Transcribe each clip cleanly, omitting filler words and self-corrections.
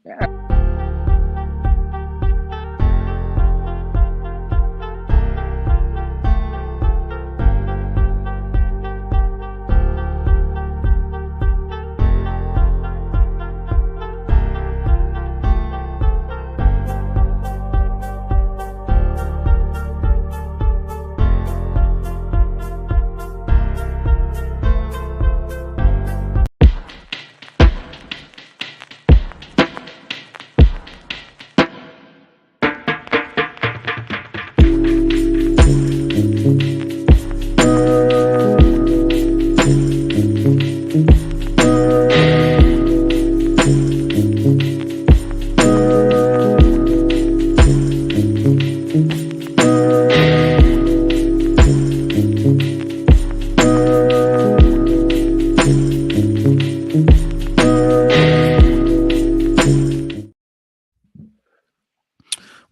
Yeah.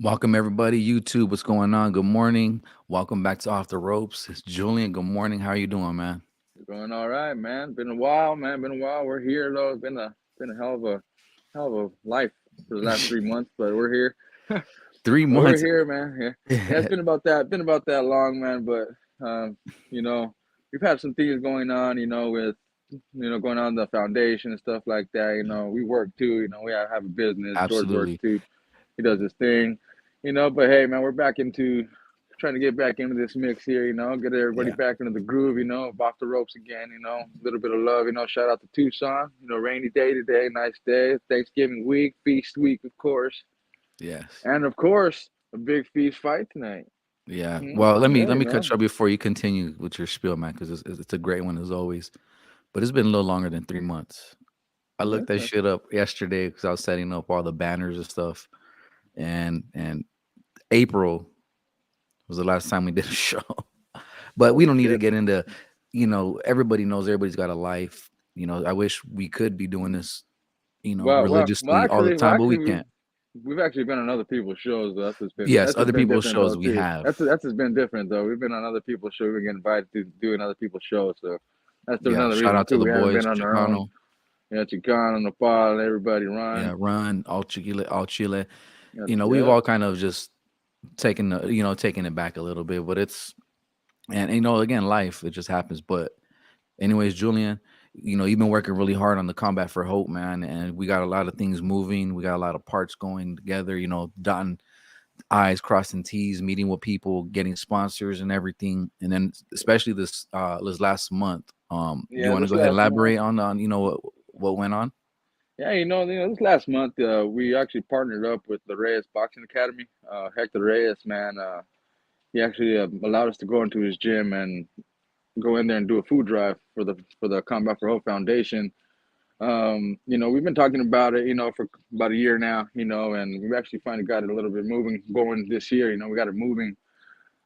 Welcome everybody, YouTube. What's going on? Good morning. Welcome back to Off the Ropes. It's Julian. Good morning. How are you doing, man? Going all right, man. Been a while, man. Been a while. We're here though. It's been a hell of a life for the last 3 months, but we're here. but Three we're months. here, man. Yeah. Yeah, it's been about that long, man. But you know, we've had some things going on, with going on the foundation and stuff like that. We work too. We have a business. George works Absolutely. too. He does his thing. But hey, man, we're back into trying to get back into this mix here, get everybody Yeah. back into the groove, off the ropes again, a little bit of love, shout out to Tucson, rainy day today, nice day, Thanksgiving week, feast week, of course. Yes. And of course, a big feast fight tonight. Yeah. Well, let me Yeah, let me cut you off before you continue with your spiel, man, because it's a great one as always. But it's been a little longer than 3 months. I yeah, looked that shit up yesterday because I was setting up all the banners and stuff, and April was the last time we did a show. But we holy don't need to shit. get into, everybody knows everybody's got a life. I wish we could be doing this, Well, religiously all the time, but we we've can't. we've actually been on other people's shows. Though. Yes, That's just other been people's different shows though we too. have. That's just been different though. We've been on other people's shows. We get invited to doing other people's shows, so that's Yeah, another shout reason out to too. the We haven't boys, been on our own. Chicano. Yeah, Chicano, Nepal, and everybody run. Yeah, Run, all Chile, all Chile. Yep, We've yep. all kind of just taken it back a little bit, but it's and again, life it just happens. But anyways, Julian, you've been working really hard on the Combat for Hope, man, and we got a lot of things moving. We got a lot of parts going together. Dotting I's, crossing T's, meeting with people, getting sponsors and everything. And then especially this last month, you Yeah, want to this go ahead and last month. elaborate on what went on? Yeah, this last month, we actually partnered up with the Reyes Boxing Academy. Hector Reyes, man, he actually allowed us to go into his gym and go in there and do a food drive for the Combat for Hope Foundation. We've been talking about it, for about a year now, and we've actually finally got it a little bit moving going this year. We got it moving.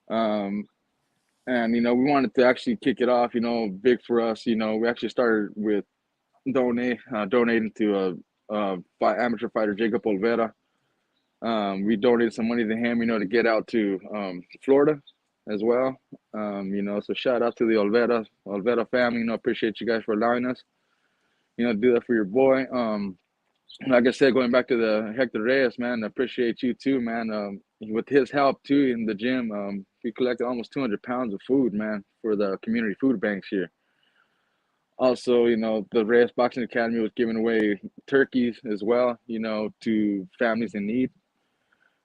Um, and we wanted to actually kick it off, big for us. We actually started with donating to amateur fighter Jacob Olvera. We donated some money to him, to get out to Florida as well. So shout out to the Olvera family. Appreciate you guys for allowing us, do that for your boy. Like I said, going back to the Hector Reyes, man, I appreciate you too, man. With his help too in the gym, we collected almost 200 pounds of food, man, for the community food banks here. Also, the Reyes Boxing Academy was giving away turkeys as well, to families in need.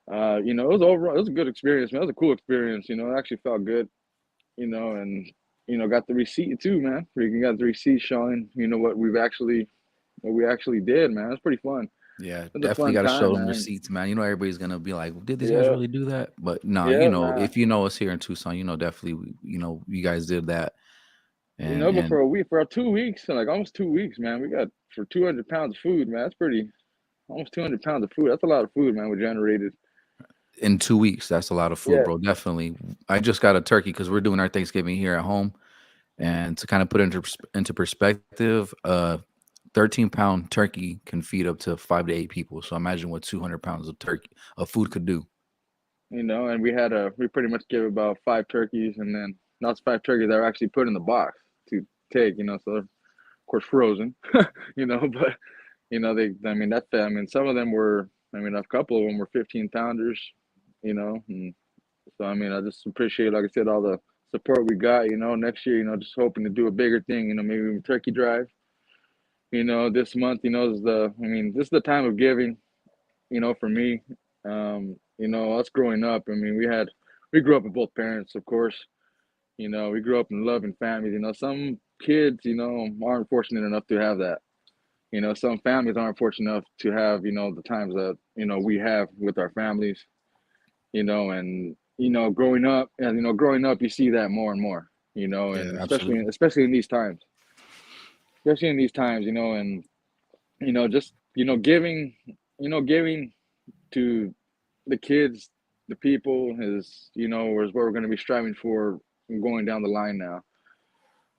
It was a good experience, man. It was a cool experience, it actually felt good, and got the receipt too, man. We got the receipt showing, what we actually did, man. It was pretty fun. Yeah, It was a definitely fun got to time, show them man. receipts, man. Everybody's gonna be like, "Did these guys Yeah, really do that?" But no, yeah, man. if you know us here in Tucson, definitely, you guys did that, But and for a week, for 2 weeks, like almost 2 weeks, man, we got for 200 pounds of food, man. That's pretty, almost 200 pounds of food. That's a lot of food, man. We generated. in 2 weeks, that's a lot of food, Yeah, bro. Definitely, I just got a turkey because we're doing our Thanksgiving here at home. And to kind of put into perspective, 13-pound turkey can feed up to 5 to 8 people. So imagine what 200 pounds of turkey of food could do. and we pretty much gave about 5 turkeys, and then that's 5 turkeys that were actually put in the box to take, so they're, of course, frozen, but I mean, I mean, some of them were, I mean, a couple of them were 15 pounders, and so, I mean, I just appreciate, like I said, all the support we got, next year, just hoping to do a bigger thing, maybe a turkey drive, this month, I mean, this is the time of giving, for me. Us growing up, I mean, we grew up with both parents, of course. We grew up in loving families. Some kids, aren't fortunate enough to have that. Some families aren't fortunate enough to have, the times that, we have with our families, and, growing up, you see that more and more, Yeah, and absolutely. especially in these times, and, just, giving to the kids, the people is what we're going to be striving for going down the line now,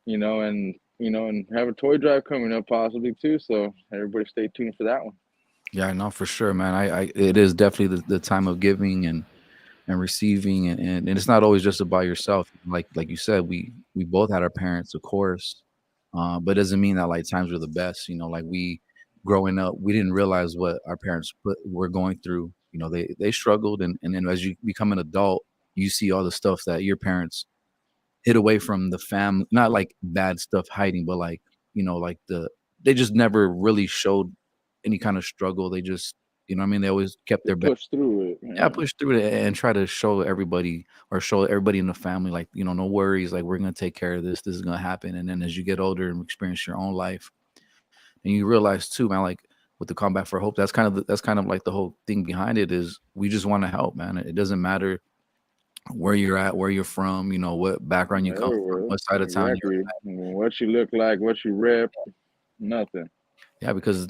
and have a toy drive coming up possibly too. So everybody stay tuned for that one. Yeah, no, for sure, man. It is definitely the time of giving and receiving, and it's not always just about yourself. Like you said, we both had our parents, of course, but it doesn't mean that like times were the best. Like we growing up, we didn't realize what our parents were going through. They struggled, and then as you become an adult, you see all the stuff that your parents hid away from the family. Not like bad stuff hiding, but like like they just never really showed any kind of struggle. They just what I mean. They always kept They their best. push through it. Yeah, Yeah, push through it and try to show everybody in the family, like, no worries, like we're gonna take care of this. This is gonna happen. And then as you get older and experience your own life, and you realize too, man, like with the Combat for Hope, that's kind of like the whole thing behind it is we just want to help, man. It doesn't matter where you're at, where you're from, what background you come from, everywhere. what side of town you're Exactly. What you look like, what you rep, nothing. Yeah, because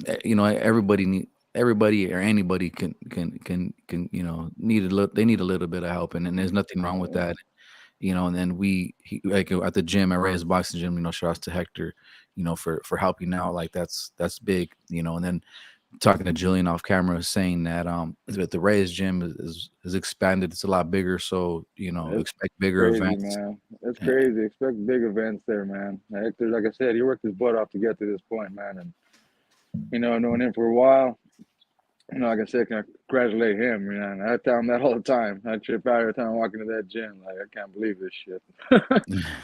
everybody or anybody can need a little. They need a little bit of help, and there's nothing wrong with Yeah, that. And then like at the gym, at Ray's boxing gym. Shout outs to Hector, for helping out. Like that's big. And then talking to Jillian off camera, saying that that the Ray's gym is expanded. It's a lot bigger, so it's expect bigger crazy, events. man. It's Eh, crazy. Expect big events there, man. Hector, like I said, he worked his butt off to get to this point, man. And knowing him for a while, like I said, can I congratulate him, man. I tell him that all the time. I trip out every time I walk into that gym. Like, I can't believe this shit.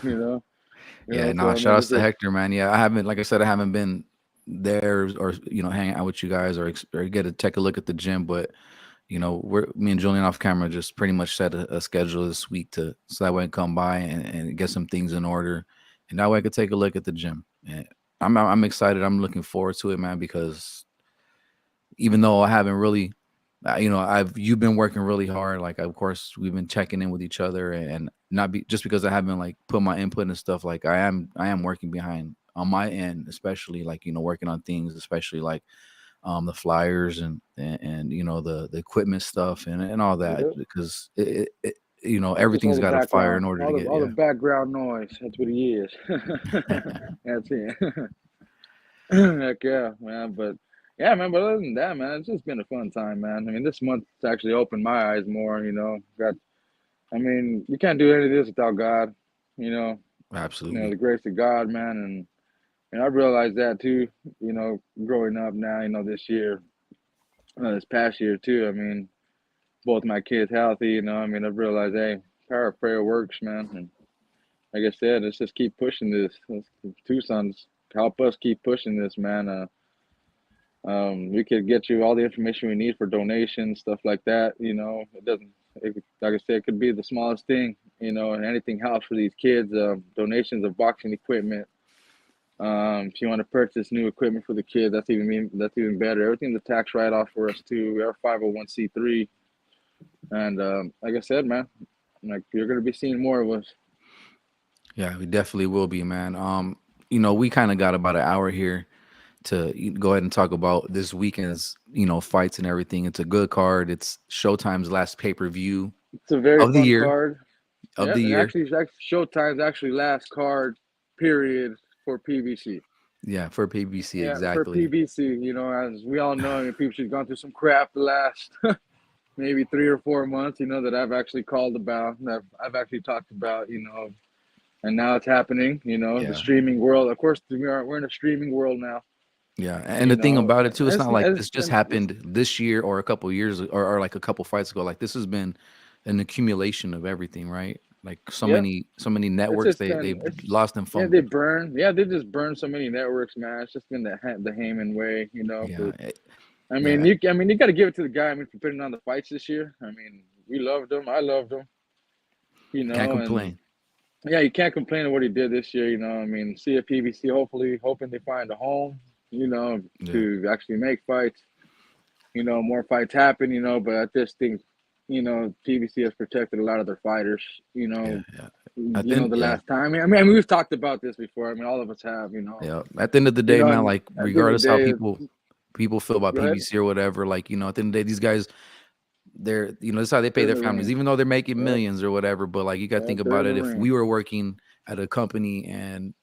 you know, Yeah, So nah, I shout mean, outs to Hector, man. Yeah, I haven't, like I said, I haven't been there or hang out with you guys or get to take a look at the gym, but we're me and Julian off camera just pretty much set a schedule this week to so that way I can come by and get some things in order, and that way I could take a look at the gym. And I'm excited. I'm looking forward to it, man, because even though I haven't really, I've you've been working really hard. Like, of course, we've been checking in with each other, and not be just because I haven't like put my input and stuff. Like, I am working behind on my end, especially like working on things, especially like the flyers and the equipment stuff and all that yep. because Just all everything's the got a fire in background, order to all the get all the background noise. That's what he is. That's it. Heck yeah, man. But yeah, man. But other than that, man, it's just been a fun time, man. I mean, this month's actually opened my eyes more. Got. I mean, you can't do any of this without God. You know. Absolutely. The grace of God, man, and I realized that too. Growing up now, this year, this past year too. I mean, both my kids healthy. I mean, I've realized, hey, power of prayer works, man. And like I said, let's just keep pushing this. Tucson's help us keep pushing this, man. We could get you all the information we need for donations, stuff like that. It doesn't. Like I said, it could be the smallest thing. And anything helps for these kids. Donations of boxing equipment. If you want to purchase new equipment for the kid, that's even better. Everything's a tax write off for us too. We are 501(c)(3), and like I said, man, like you're gonna be seeing more of us. Yeah, we definitely will be, man. We kind of got about an hour here to go ahead and talk about this weekend's fights and everything. It's a good card. It's Showtime's last pay-per-view It's a very of the fun year card. of Yeah, the and year. actually Showtime's actually last card period for PBC. Yeah, for PBC, Yeah, for exactly. PBC, as we all know, PBC's gone through some crap the last maybe 3 or 4 months. That I've actually called about, that I've actually talked about. And now it's happening. The Yeah. streaming world. Of course, we're in a streaming world now. Yeah, and You the thing know, about it too, it's not like this just it's happened this year or a couple years or like a couple fights ago. Like this has been an accumulation of everything, right? Like yep. so many It's networks just been they it's lost and yeah they fumbled. burn yeah they just burn so many networks, man. It's just been the Heyman way, you know. Yeah, But yeah, I mean you got to give it to the guy. I mean for putting on the fights this year. I mean we loved him. I loved him, you can't know, and complain. yeah, you can't complain of what he did this year. You know, I mean, see a PBC, hopefully, hoping they find a home. You know, Yeah, to actually make fights. You know, more fights happen. You know, but I just think, you know, PBC has protected a lot of their fighters. yeah, yeah. At You the know, end, the yeah, last time. I mean, we've talked about this before. I mean, all of us have. yeah. At the end of the You day, know, man, and like at the end of regardless the how day, people feel about go ahead. PBC or whatever, like at the end of the day, these guys they're that's how they pay They're in their the families, ring. even though they're making Yep, millions or whatever. But like you got to yep, think they're about in the it. If ring. we were working at a company and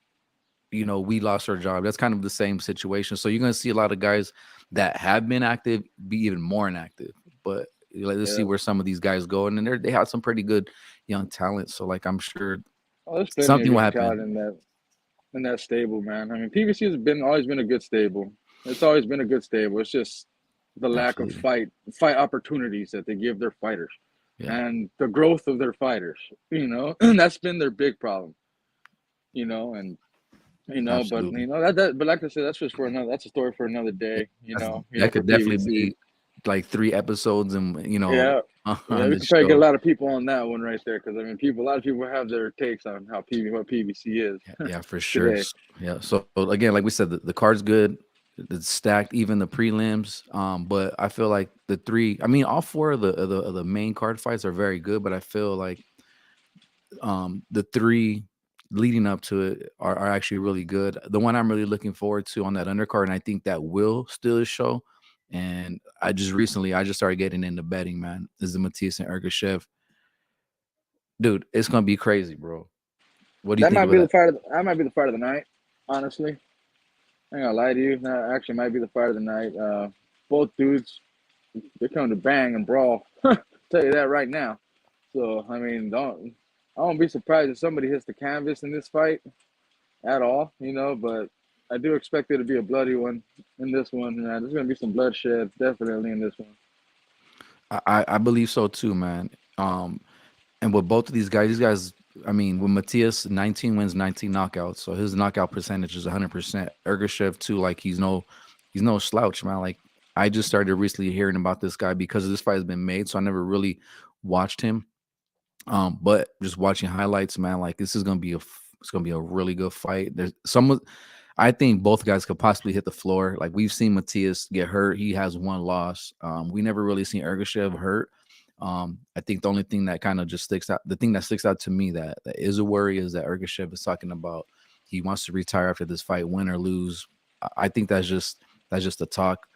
we lost our job. That's kind of the same situation. So you're going to see a lot of guys that have been active be even more inactive. But let's see Yeah. where some of these guys go. And then they have some pretty good young talent. So like I'm sure Oh, there's plenty of something will young happen. talent in that stable, man. I mean, PVC has been always been a good stable. It's always been a good stable. It's just the lack of Absolutely. fight opportunities that they give their fighters, Yeah. and the growth of their fighters. You know, that's been their big problem. You know, and but Absolutely. but like I said, that's just for another. That's a story for another Yeah, day. that For could definitely PVC. be like 3 episodes and Yeah. Yeah, on we this could probably get a show. lot of people on that one right there because I mean, a lot of people have their takes on what PVC is Yeah, yeah, for sure. today. Yeah. So again, like we said, the card's good. It's stacked, even the prelims. But I feel like the three. I mean, all four of the main card fights are very good. But I feel like the three leading up to it are actually really good. The one I'm really looking forward to on that undercard, and I think that will steal his show. And I just started getting into betting, man. Is the Matias and Ergashev, dude? It's gonna be crazy, bro. What do you That think might of be the that? fight. That might be the fight of the night. Honestly, I ain't gonna lie to you. That actually might be the fight of the night. Both dudes, they come to bang and brawl. Tell you that right now. So I mean, I won't be surprised if somebody hits the canvas in this fight at all. You know, but I do expect it to be a bloody one in this one. There's gonna be some bloodshed definitely in this one. I believe so too, man. And with both of these guys, I mean, with Matias, 19 wins, 19 knockouts, so his knockout percentage is 100%. Ergashev too, like he's no slouch, man. Like I just started recently hearing about this guy because this fight has been made, so I never really watched him. But just watching highlights, man, like this is gonna be it's gonna be a really good fight. There's some. I think both guys could possibly hit the floor. Like we've seen Matias get hurt. He has one loss. We never really seen Ergashev hurt. I think the only thing that kind of just sticks out, the thing that sticks out to me that is a worry is that Ergashev is talking about he wants to retire after this fight, win or lose. I think that's just a talk.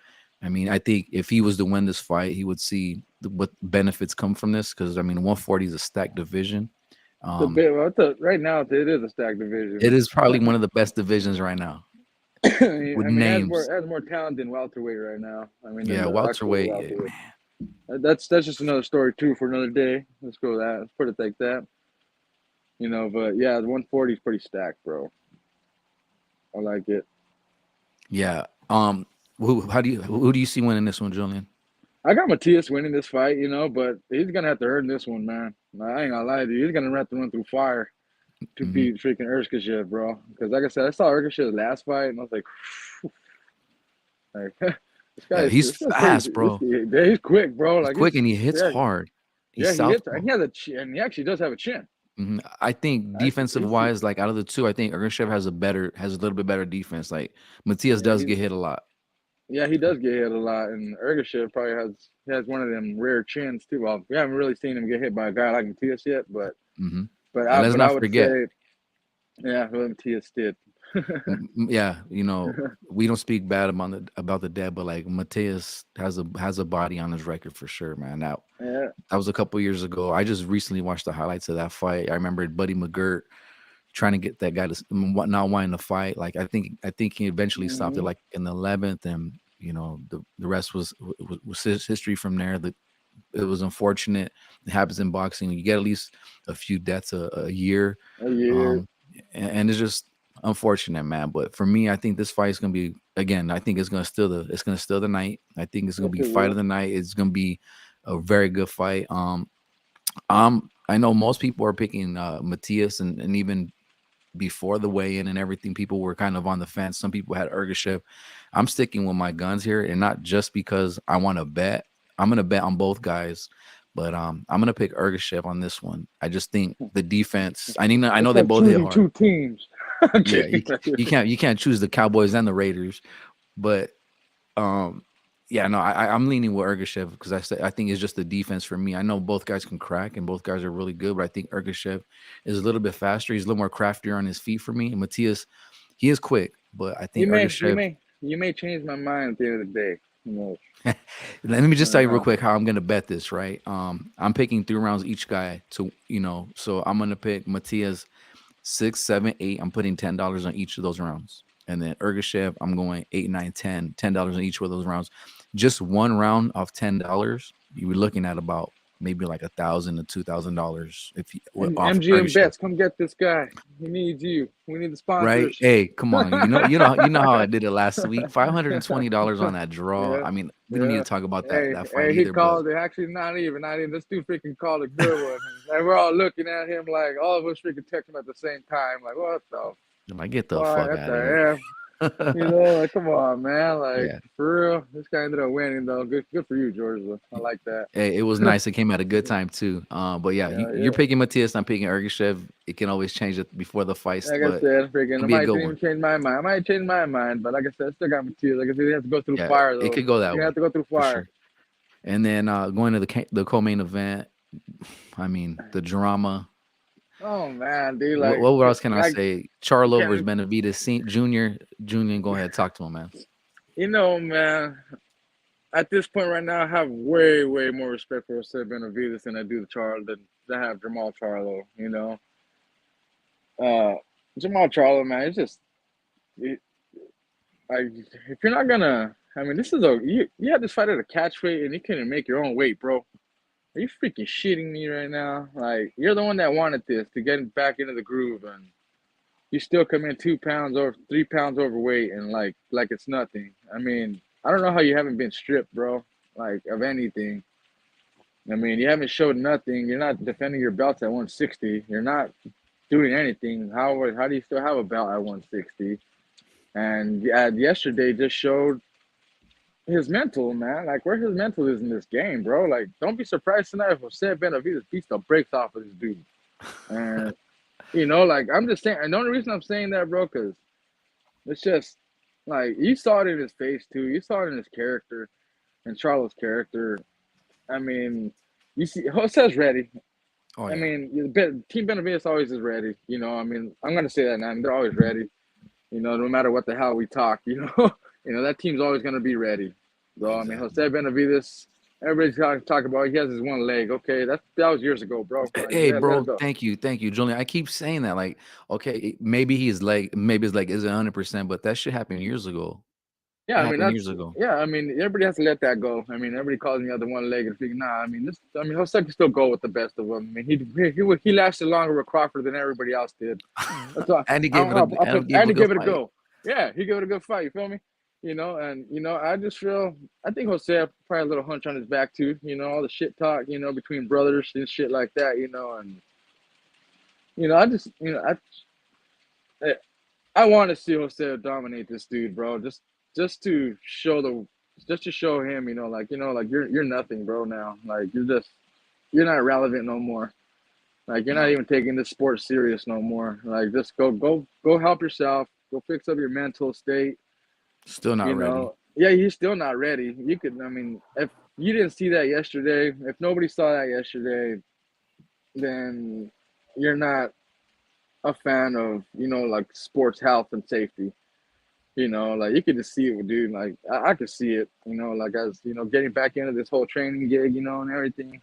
I mean, I think if he was to win this fight, he would see what benefits come from this because I mean, 140 is a stacked division. The Um, bit well, right now it is a stacked division. it is probably one of the best divisions right now with I mean, names. it has more talent than welterweight right now. I mean, than Yeah, the actual welterweight. Yeah, welterweight. That's just another story too for another day. Let's go with that. Let's put it like that. But yeah, the 140 is pretty stacked, bro. I like it. yeah. Who do you see winning this one, Julian? I got Matias winning this fight, but he's gonna have to earn this one, man. I ain't gonna lie to you. He's gonna have to run through fire to Hmm. beat freaking Erskashev, bro. Because like I said, I saw Erskashev's last fight, and I was like, Yeah, he's this guy's pretty. fast, bro. He's quick, bro. He's Like quick and he hits yeah, hard. He's yeah. He hits, southpaw. and he has a chin, and he actually does have a chin. I think defensive He's wise, like out of the two, I think Ergashev has a little bit better defense. Like Matias yeah, does get hit a lot. he does get hit a lot, and Ergashev probably has one of them rare chins too. Well, we haven't really seen him get hit by a guy like Matias yet, but Hmm. And let's I not would forget, say yeah, well, Matias did. yeah, we don't speak bad about the dead, but like Matias has a body on his record for sure, man. Yeah, That was a couple years ago. I just recently watched the highlights of that fight. I remember Buddy McGirt trying to get that guy to not wanting to fight. Like I think he eventually stopped it hmm like in the 11th, and the rest was his history from there. It was unfortunate. It happens in boxing. You get at least a few deaths a year, a year. um, and it's just unfortunate, man. But for me, I think this fight is gonna be again. I think it's gonna steal the night. I think it's gonna Yes, be it fight of will. the night. It's gonna be a very good fight. I know most people are picking Matthias, and even before the weigh-in and everything, people were kind of on the fence. Some people had Ergashev. I'm sticking with my guns here, and not just because I want to bet. I'm gonna bet on both guys, but I'm gonna pick Ergashev on this one. I just think the defense. I know It's they like both hit choosing hard. two teams. I'm Yeah, kidding. you can't choose the Cowboys and the Raiders, but um, yeah, no, I'm leaning with Ergashev because I think it's just the defense for me. I know both guys can crack and both guys are really good, but I think Ergashev is a little bit faster. He's a little more craftier on his feet for me. And Matthias, he is quick, but I You think may, you Ergashev. may, you may change my mind at the end of the day. Who knows? Let me I just tell don't you real know. quick how I'm gonna bet this. Right, I'm picking 3 rounds each guy to so I'm gonna pick Matthias 6, 7, 8. I'm putting $10 on each of those rounds. And then Ergashev, I'm going 8, 9, 10, $10 on each of those rounds. Just one round of $10, you were looking at about maybe like $1,000 to $2,000 if you off MGM Ergashev. bets, come get this guy. He needs you. We need the Right? sponsors. Hey, come on. You know how I did it last week. $520 on that draw. Yeah, I mean, we don't need to yeah. talk about that Hey, that fight hey, he either, but called it. Actually, not even. This dude freaking called a good one. And we're all looking at him like all of us freaking text him at the same time. Like, what the I'm like, get the fuck? fuck What out of here. the F? You know, like, come on, man. Like, Yeah. for real. This guy ended up winning, though. Good for you, Georgia. I like that. Hey, it was nice. It came at a good time too. But yeah, Yeah, you're yeah. picking Matthias. I'm picking Ergashev. It can always change it before the fight, Like I but said, freaking, I it'll be a might good even one. change my mind. I might change my mind, but like I said, I still got my tears. Like I said, you have to go through Yeah, fire, it though. could go that You have way to go through for fire. sure. And then going to the co-main event. I mean, the drama. Oh man, dude, What else can I like, say? Charlo versus can Benavidez Junior. Junior, go ahead, talk to him, man. man. At this point right now, I have way more respect for Jose Benavidez than I do the Charlo than I have Jamal Charlo. Uh, Jamal Charlo, man, it's just it, like if you're not gonna, I mean, this is you had this fight at a catch weight and you couldn't make your own weight, bro. Are you freaking shitting me right now? Like you're the one that wanted this to get back into the groove, and you still come in 2 pounds or 3 pounds overweight, and like it's nothing. I mean, I don't know how you haven't been stripped, bro. Like of anything. I mean, you haven't showed nothing. You're not defending your belts at 160. You're not doing anything. How do you still have a belt at 160? And yeah, yesterday just showed his mental, man. Like where his mental is in this game, bro. Like don't be surprised tonight if Jose Benavidez beats the brakes off of this dude. And like I'm just saying. And the only reason I'm saying that, bro, because it's just like you saw it in his face too. You saw it in his character and Charlo's character. I mean, you see, Jose's ready. Oh I yeah, mean, Team Benavides always is ready. I mean, I'm gonna say that now. I mean, they're always ready. No matter what the hell we talk. That team's always gonna be ready. So I mean, Jose exactly. Benavides. Everybody's talking about he has his one leg. Okay, that was years ago, bro. Like Hey, let it bro, go. thank you, Julian. I keep saying that, like, okay, maybe his leg isn't 100%, but that shit happened years ago. Yeah, It I mean happened years that's ago. yeah. I mean everybody has to let that go. I mean everybody calls me out the one leg and figure nah. I mean this. I mean Jose can still go with the best of them. I mean he lasted longer with Crawford than everybody else did. That's why And he I gave it a I'll and put gave it and a he good give it a fight. go. Yeah, he gave it a good fight. You feel me? And I just feel I think Jose had probably a little hunch on his back too. All the shit talk. Between brothers and shit like that. And I just I want to see Jose dominate this dude, bro. Just to show just to show him, like you're nothing, bro. Now, like you're not relevant no more. Like you're not No, even taking this sport serious no more. Like just go help yourself. Go fix up your mental state. still not ready. Yeah, he's still not ready. You could, I mean, if you didn't see that yesterday, if nobody saw that yesterday, then you're not a fan of like sports health and safety. Like you could just see it, dude. Like I could see it, like as getting back into this whole training gig, and everything.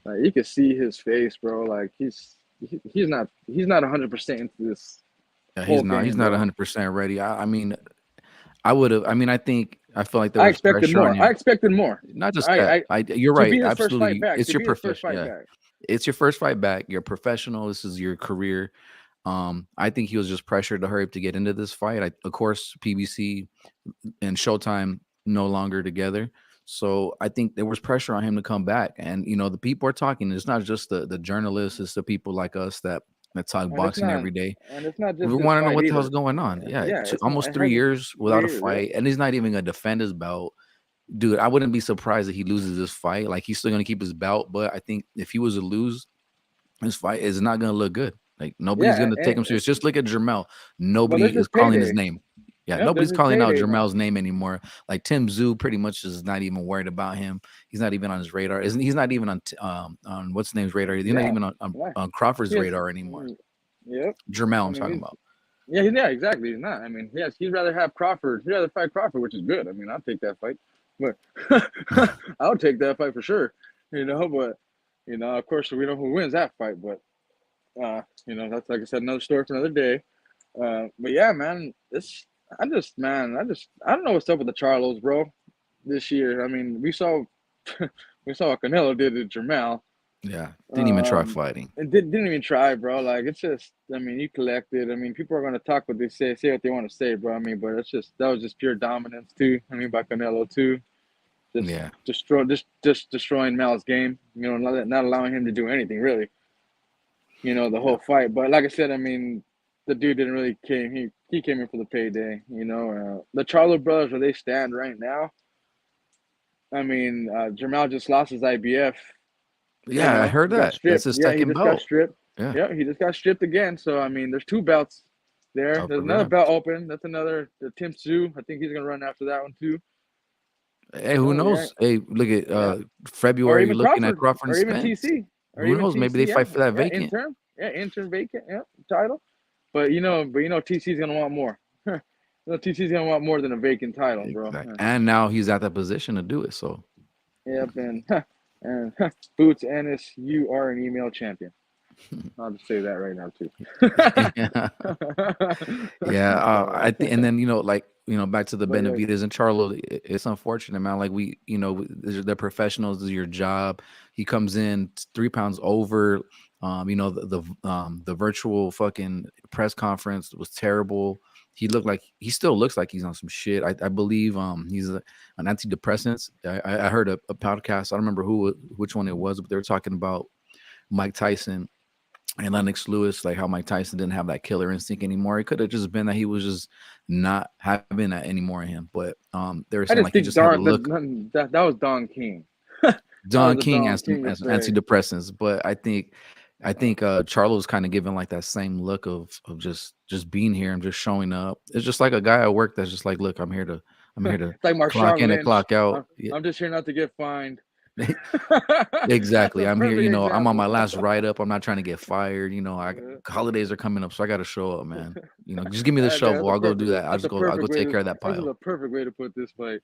Like you could see his face, bro. Like he's not 100% into this Yeah, whole he's game, not bro. 100% ready. I mean, I would have. I mean, I feel like there I was expected pressure on more. I you. expected more. Not just I that. I You're to right. be his first fight Absolutely. back. It's To your be his first profession. fight Yeah, back. it's your first fight back. You're a professional. This is your career. I think he was just pressured to hurry up to get into this fight. Of course, PBC and Showtime no longer together. So I think there was pressure on him to come back. And the people are talking. It's not just the journalists, it's the people like us that talk and it's boxing not every day. and it's not We just this want to know fight what the hell's either. going on. Yeah, Yeah, it's not. almost It 3 years without a 3 years. Yep. fight, and he's not even gonna defend his belt. Dude, I wouldn't be surprised if he loses this fight. Like, he's still gonna keep his belt, but I think if he was to lose, his fight is not gonna look good. Like, nobody's Yeah, gonna take him serious. Just look at Jermell. well, there's Nobody is his calling his payday. name. Yeah, Yep, there's nobody's his calling out payday now. Jermel's name anymore. Like, Tim Zoo pretty much is not even worried about him. He's not even on his radar. Isn't He's not even on what's his name's radar. He's not Yeah, even yeah. on Crawford's He has. radar anymore. Yep. Jermell, I I'm mean, talking he's about. yeah, yeah, exactly. He's not. I mean, yes, he'd rather have Crawford. He'd rather fight Crawford, which is good. I mean, I'll take that fight, but I'll take that fight for sure. But of course, we know who wins that fight. But that's, like I said, another story for another day. But yeah, man, I don't know what's up with the Charlos, bro. This year, I mean, we saw we saw what Canelo did to Jermell. Yeah, didn't even try Um, fighting. and didn't even try, bro. Like, it's just, I mean, you collected. I mean, people are gonna talk what they say what they want to say, bro. I mean, but that was just pure dominance too. I mean, by Canelo too, just Yeah, just destroying Mal's game. Not allowing him to do anything really. The yeah, whole fight. But like I said, I mean, the dude didn't really came. He came in for the payday. The Charlo brothers, where they stand right now. I mean, Jamal just lost his IBF. yeah. I heard He got that. That's stripped. his Yeah, he second just got belt. stripped. Yeah, Yeah, he just got stripped again. So I mean, there's two belts there. up There's for another grabs. belt open. That's another the Tim Tszyu. I think he's gonna run after that one too. Hey, who Yeah, knows? Hey, look at yeah. Or February. You're even looking at Crawford, Crawford and or even Spence. TC, or Who even knows? Maybe they TC. fight for that Yeah, vacant. intern. Yeah, intern vacant. Yeah, title. But TC's gonna want more. TC's gonna want more than a vacant title, bro. Exactly. And now he's at that position to do it. So Yep, and Boots Ennis, you are an email champion. I'll just say that right now too. yeah, yeah. I think, and then back to the But yeah, Benavidez and Charlo. It's unfortunate, man. Like, they're professionals. This is your job. He comes in 3 pounds over. The virtual fucking press conference was terrible. He still looks like he's on some shit. I believe he's on antidepressants. I heard a podcast. I don't remember which one it was, but they were talking about Mike Tyson and Lennox Lewis, like how Mike Tyson didn't have that killer instinct anymore. It could have just been that he was just not having that anymore in him. But they were I saying just like he think just had a look. That was Don King. That Don was a King Don has some King has some mistake. antidepressants, but I think Charlo's kind of giving like that same look of just being here and just showing up. It's just like a guy at work that's just like, look, I'm here to It's like clock Marshawn in and Lynch. clock out. I'm, Yeah, I'm just here not to get fined. That's exactly. a I'm here, perfect I'm on my example. last write up. I'm not trying to get fired. Yeah. Holidays are coming up, so I got to show up, man. Just give me the Okay, shovel. I'll go do that. that's a I'll go perfect way take to. care of that This is pile. a perfect way to put this fight.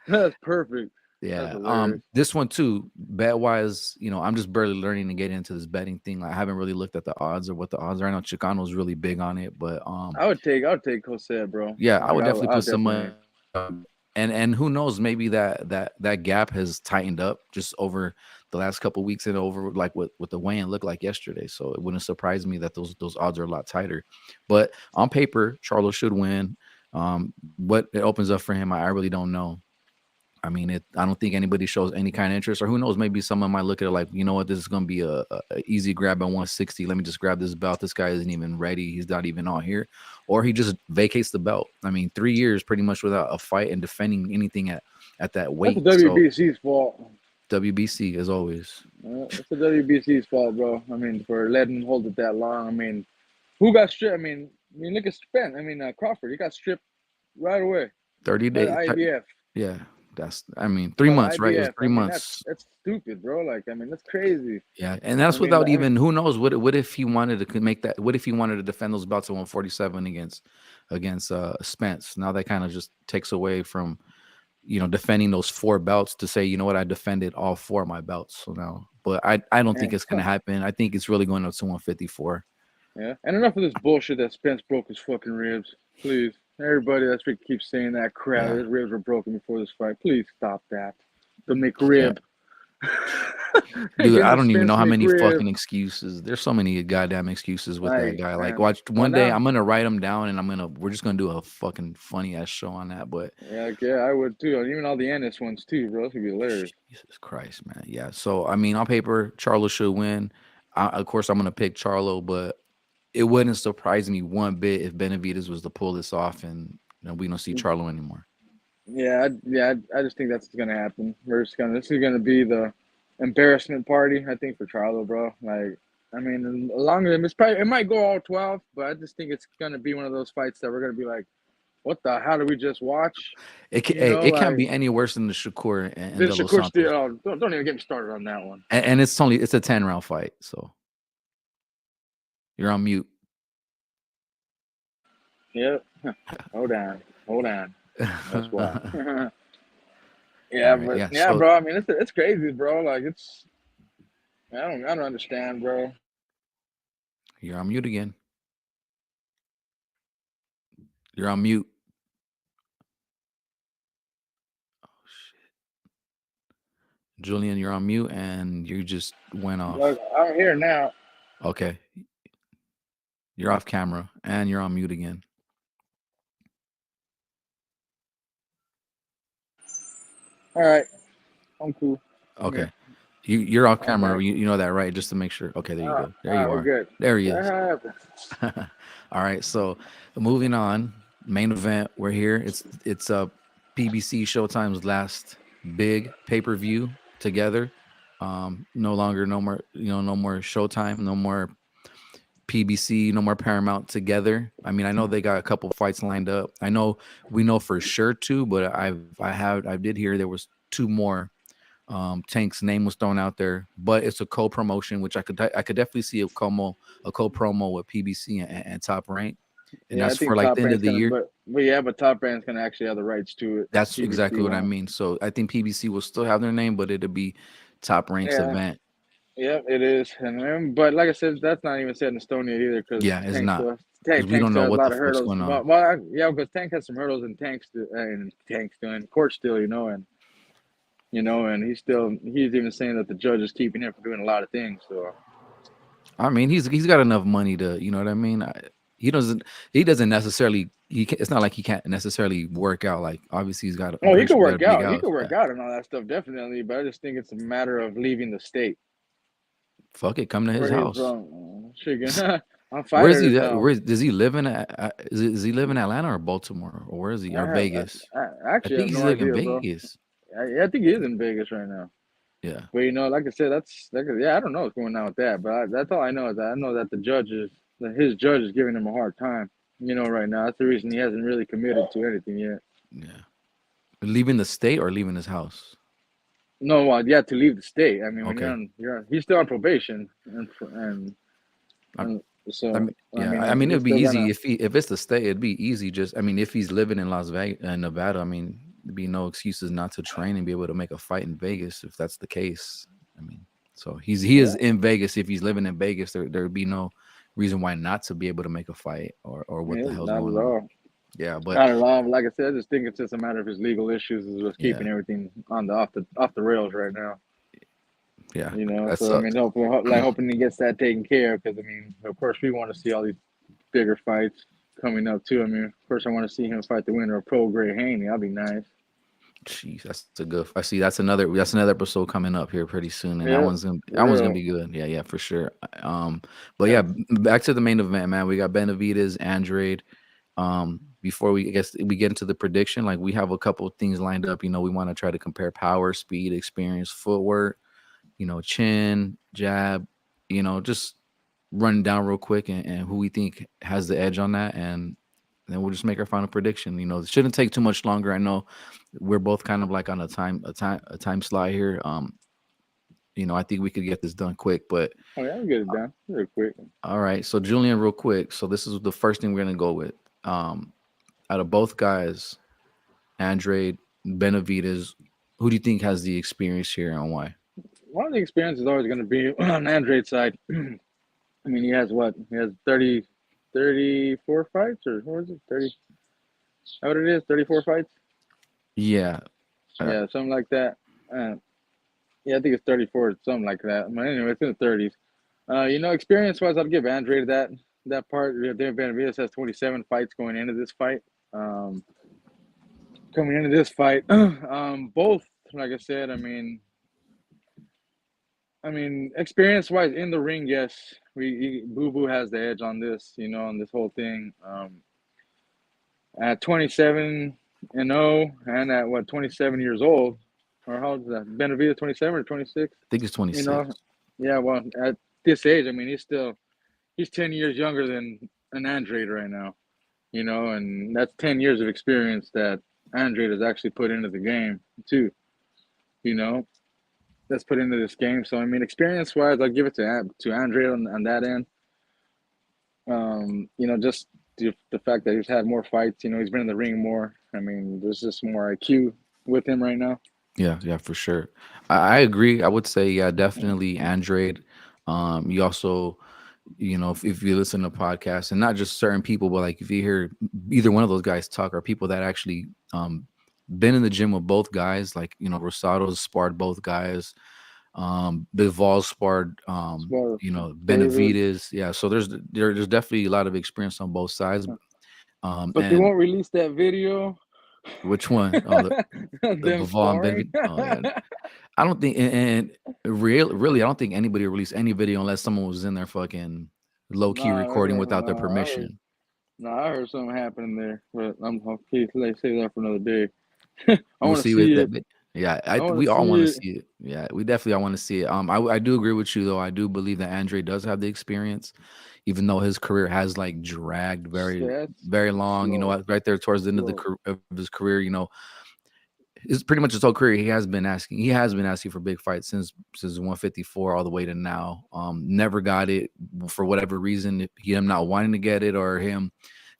That's perfect. That's Yeah. hilarious. This one too, bet wise, I'm just barely learning to get into this betting thing. Like, I haven't really looked at the odds or what the odds are. I know Chicano's really big on it, but I would take Cosette, bro. yeah, I Like would definitely I put would some definitely. money. And who knows, maybe that gap has tightened up just over the last couple weeks and over like what the weigh-in looked like yesterday. So it wouldn't surprise me that those odds are a lot tighter. But on paper, Charlo should win. What it opens up for him, I really don't know. I mean, I don't think anybody shows any kind of interest, or who knows, maybe someone might look at it like, what, this is going to be a easy grab at 160. Let me just grab this belt. This guy isn't even ready. He's not even on here, or he just vacates the belt. I mean, 3 years pretty much without a fight and defending anything at that That's the weight. So WBC's fault. WBC as always. It's the WBC's fault, bro. I mean, for letting him hold it that long. I mean, who got stripped? I mean, look at Spence. Crawford. He got stripped right away 30 by the days. IBF. Yeah, that's. I mean, three By the months, right? It was IBF. three months. That's stupid, bro. Like, that's crazy. Yeah, and that's I mean, without I mean, even, who knows what if he wanted to make that, what if he wanted to defend those belts at 147 against Spence. Now that kind of just takes away from defending those four belts to say, what, I defended all four of my belts. So now, but I don't think and it's gonna happen. I think it's really going up to 154. yeah, and enough of this bullshit that Spence broke his fucking ribs. Please, everybody that's keeps saying that crap. Yeah, His ribs were broken before this fight. Please stop that. The yeah. McRib. Dude, Getting I a don't even Spence know how many McRib. fucking excuses. There's so many goddamn excuses with that Like, guy. Like, man. watch Well, one day now, I'm gonna write them down and we're just gonna do a fucking funny ass show on that. But yeah, like, yeah, I would too. And even all the Ennis ones too, bro. This would be hilarious. Jesus Christ, man. Yeah. So I mean, on paper, Charlo should win. Of course, I'm gonna pick Charlo, but it wouldn't surprise me one bit if Benavidez was to pull this off and we don't see Charlo anymore. Yeah, I just think that's gonna happen. We're just gonna. This is gonna be the embarrassment party. I think for Charlo, bro. Like, I mean, along with him, it might go all 12, but I just think it's gonna be one of those fights that we're gonna be like, what the hell did we just watch? You know, It can't like be any worse than the Shakur and this De Los Shakur still. Santos, Oh, don't even get me started on that one. and it's a 10 round fight. So you're on mute. Yep. Hold on. That's why. All Yeah, right, but yeah. yeah, So bro. I mean, it's crazy, bro. Like I don't understand, bro. you're on mute again. You're on mute. Oh shit, Julian, you're on mute, and you just went Look, off. I'm here now. Okay, you're off camera, and you're on mute again. All right, I'm cool. I'm Okay, here. you're off I'm back. camera. You know that, right? Just to make sure. Okay, there you All go. There right, you we're are. good. There he That is. happened. All right, so moving on, main event. We're here. It's PBC Showtime's last big pay-per-view together. No longer, no more, no more Showtime, no more PBC, no more Paramount together. I mean, I know they got a couple fights lined up. I know we know for sure too, but I did hear there was two more. Tank's name was thrown out there, but it's a co-promotion, which I could definitely see a co-promo with PBC and Top Rank, and Yeah, I that's for think like Top the end of Brand's the gonna, year. but yeah, but Top Brand's gonna actually have the rights to it. That's PBC exactly what I won't. mean. So I think PBC will still have their name, but it'll be Top Rank's Yeah, event. yeah, it is. And but like I said, that's not even set in stone yet either, because Yeah, it's not because we Tank don't still know has a what the lot of fuck's hurdles. going on. Well, yeah, because Tank has some hurdles, and Tank's doing court still, and he's even saying that the judge is keeping him from doing a lot of things. So I mean, he's got enough money to, you know what I mean. He doesn't necessarily. It's not like he can't necessarily work out. Like obviously he's got. I'm oh, he pretty could sure he's got a work big out. He house. could Yeah. work out and all that stuff, definitely. But I just think it's a matter of leaving the state Fuck it, come to his where he's house. from. Chicken. I'm Where is fighting he? his house. Does he live in? Is he live in Atlanta or Baltimore or where is he? I Or have Vegas? I I actually think have he's no like in idea, bro. Vegas. I think he is in Vegas right now. Yeah. But like I said, yeah, I don't know what's going on with that. But that's all I know is that I know that his judge is giving him a hard time. Right now that's the reason he hasn't really committed to anything yet. Yeah. Leaving the state or leaving his house? No, well, you have to leave the state. I mean, when Okay. he's still on probation, I, and I so mean, yeah. I mean, he's it'd be still easy gonna. if it's the state. It'd be easy. Just I mean, if he's living in Las Vegas and Nevada, I mean, there'd be no excuses not to train and be able to make a fight in Vegas if that's the case. I mean, so he is Yeah, in Vegas. If he's living in Vegas, there'd be no reason why not to be able to make a fight or what yeah, the hell's not at going on. all. Yeah, but Not at all. Like I said, I just think it's just a matter of his legal issues is what's yeah, keeping everything on the off the rails right now. yeah, that So I sucks. mean, hoping he gets that taken care of because I mean, of course, we want to see all these bigger fights coming up too. I mean, of course, I want to see him fight the winner of Pro Gray Haney. That'd be nice. Jeez, that's a good. I see. That's another episode coming up here pretty soon, and Yeah, that one's gonna real. be good. Yeah, yeah, for sure. But yeah, Yeah. back to the main event, man. We got Benavidez, Andrade. Before we I guess we get into the prediction, like we have a couple of things lined up. We want to try to compare power, speed, experience, footwork. Chin, jab. Just run down real quick and who we think has the edge on that, and then we'll just make our final prediction. It shouldn't take too much longer. I know we're both kind of like on a time slide here. I think we could get this done quick, but Oh yeah, I'll get it uh, done real quick. all right. So Julian, real quick. So this is the first thing we're gonna go with. Out of both guys, Andrade, Benavidez, who do you think has the experience here and why? One of the experience is always going to be on Android side. I mean, he has what? He has 34 fights, or what is it? 30? How what it is? 34 fights? Yeah. Uh, Yeah, something like that. Uh, Yeah, I think it's 34, something like that. But anyway, it's in the 30s. Experience wise, I'd give Andrade that part. Dave Benavidez has 27 fights going into this fight. Um, Coming into this fight, both, like I said, experience wise in the ring, yes, Boo Boo has the edge on this, on this whole thing. At 27-0, and at what 27 years old, or how old is that? Benavidez 27 or 26? I think it's You know, 26. yeah. Well, at this age, he's 10 years younger than an Andrade right now. And that's 10 years of experience that Andrade has actually put into the game too. You know, that's put into this game. So experience wise, I'll give it to Andrade on that end. Just the fact that he's had more fights. He's been in the ring more. There's just more IQ with him right now. Yeah, yeah, for sure. I agree. I would say, yeah, definitely Android. You also, if you listen to podcasts and not just certain people, but like if you hear either one of those guys talk or people that actually been in the gym with both guys, like Rosado's sparred both guys, Bival's sparred, Well, David, Benavides. Yeah, so there's definitely a lot of experience on both sides. but they And won't release that video. which one? Oh, the Them Bival and sparring. Benavides. Oh yeah. I don't think, really, I don't think anybody released any video unless someone was in there fucking low key Nah, recording without their nah, permission. I heard something happening there, but I'm okay. Let's save that for another day. I We'll want to see with see that. it. Yeah, I want we to all see want to it. see it. Yeah, we definitely all want to see it. I do agree with you though. I do believe that Andre does have the experience, even though his career has like dragged very, Stats very long. slow, Right there towards the end of slow. of his career. It's pretty much his whole career. He has been asking for big fights since 154 all the way to now. Never got it for whatever reason. Him not wanting to get it or him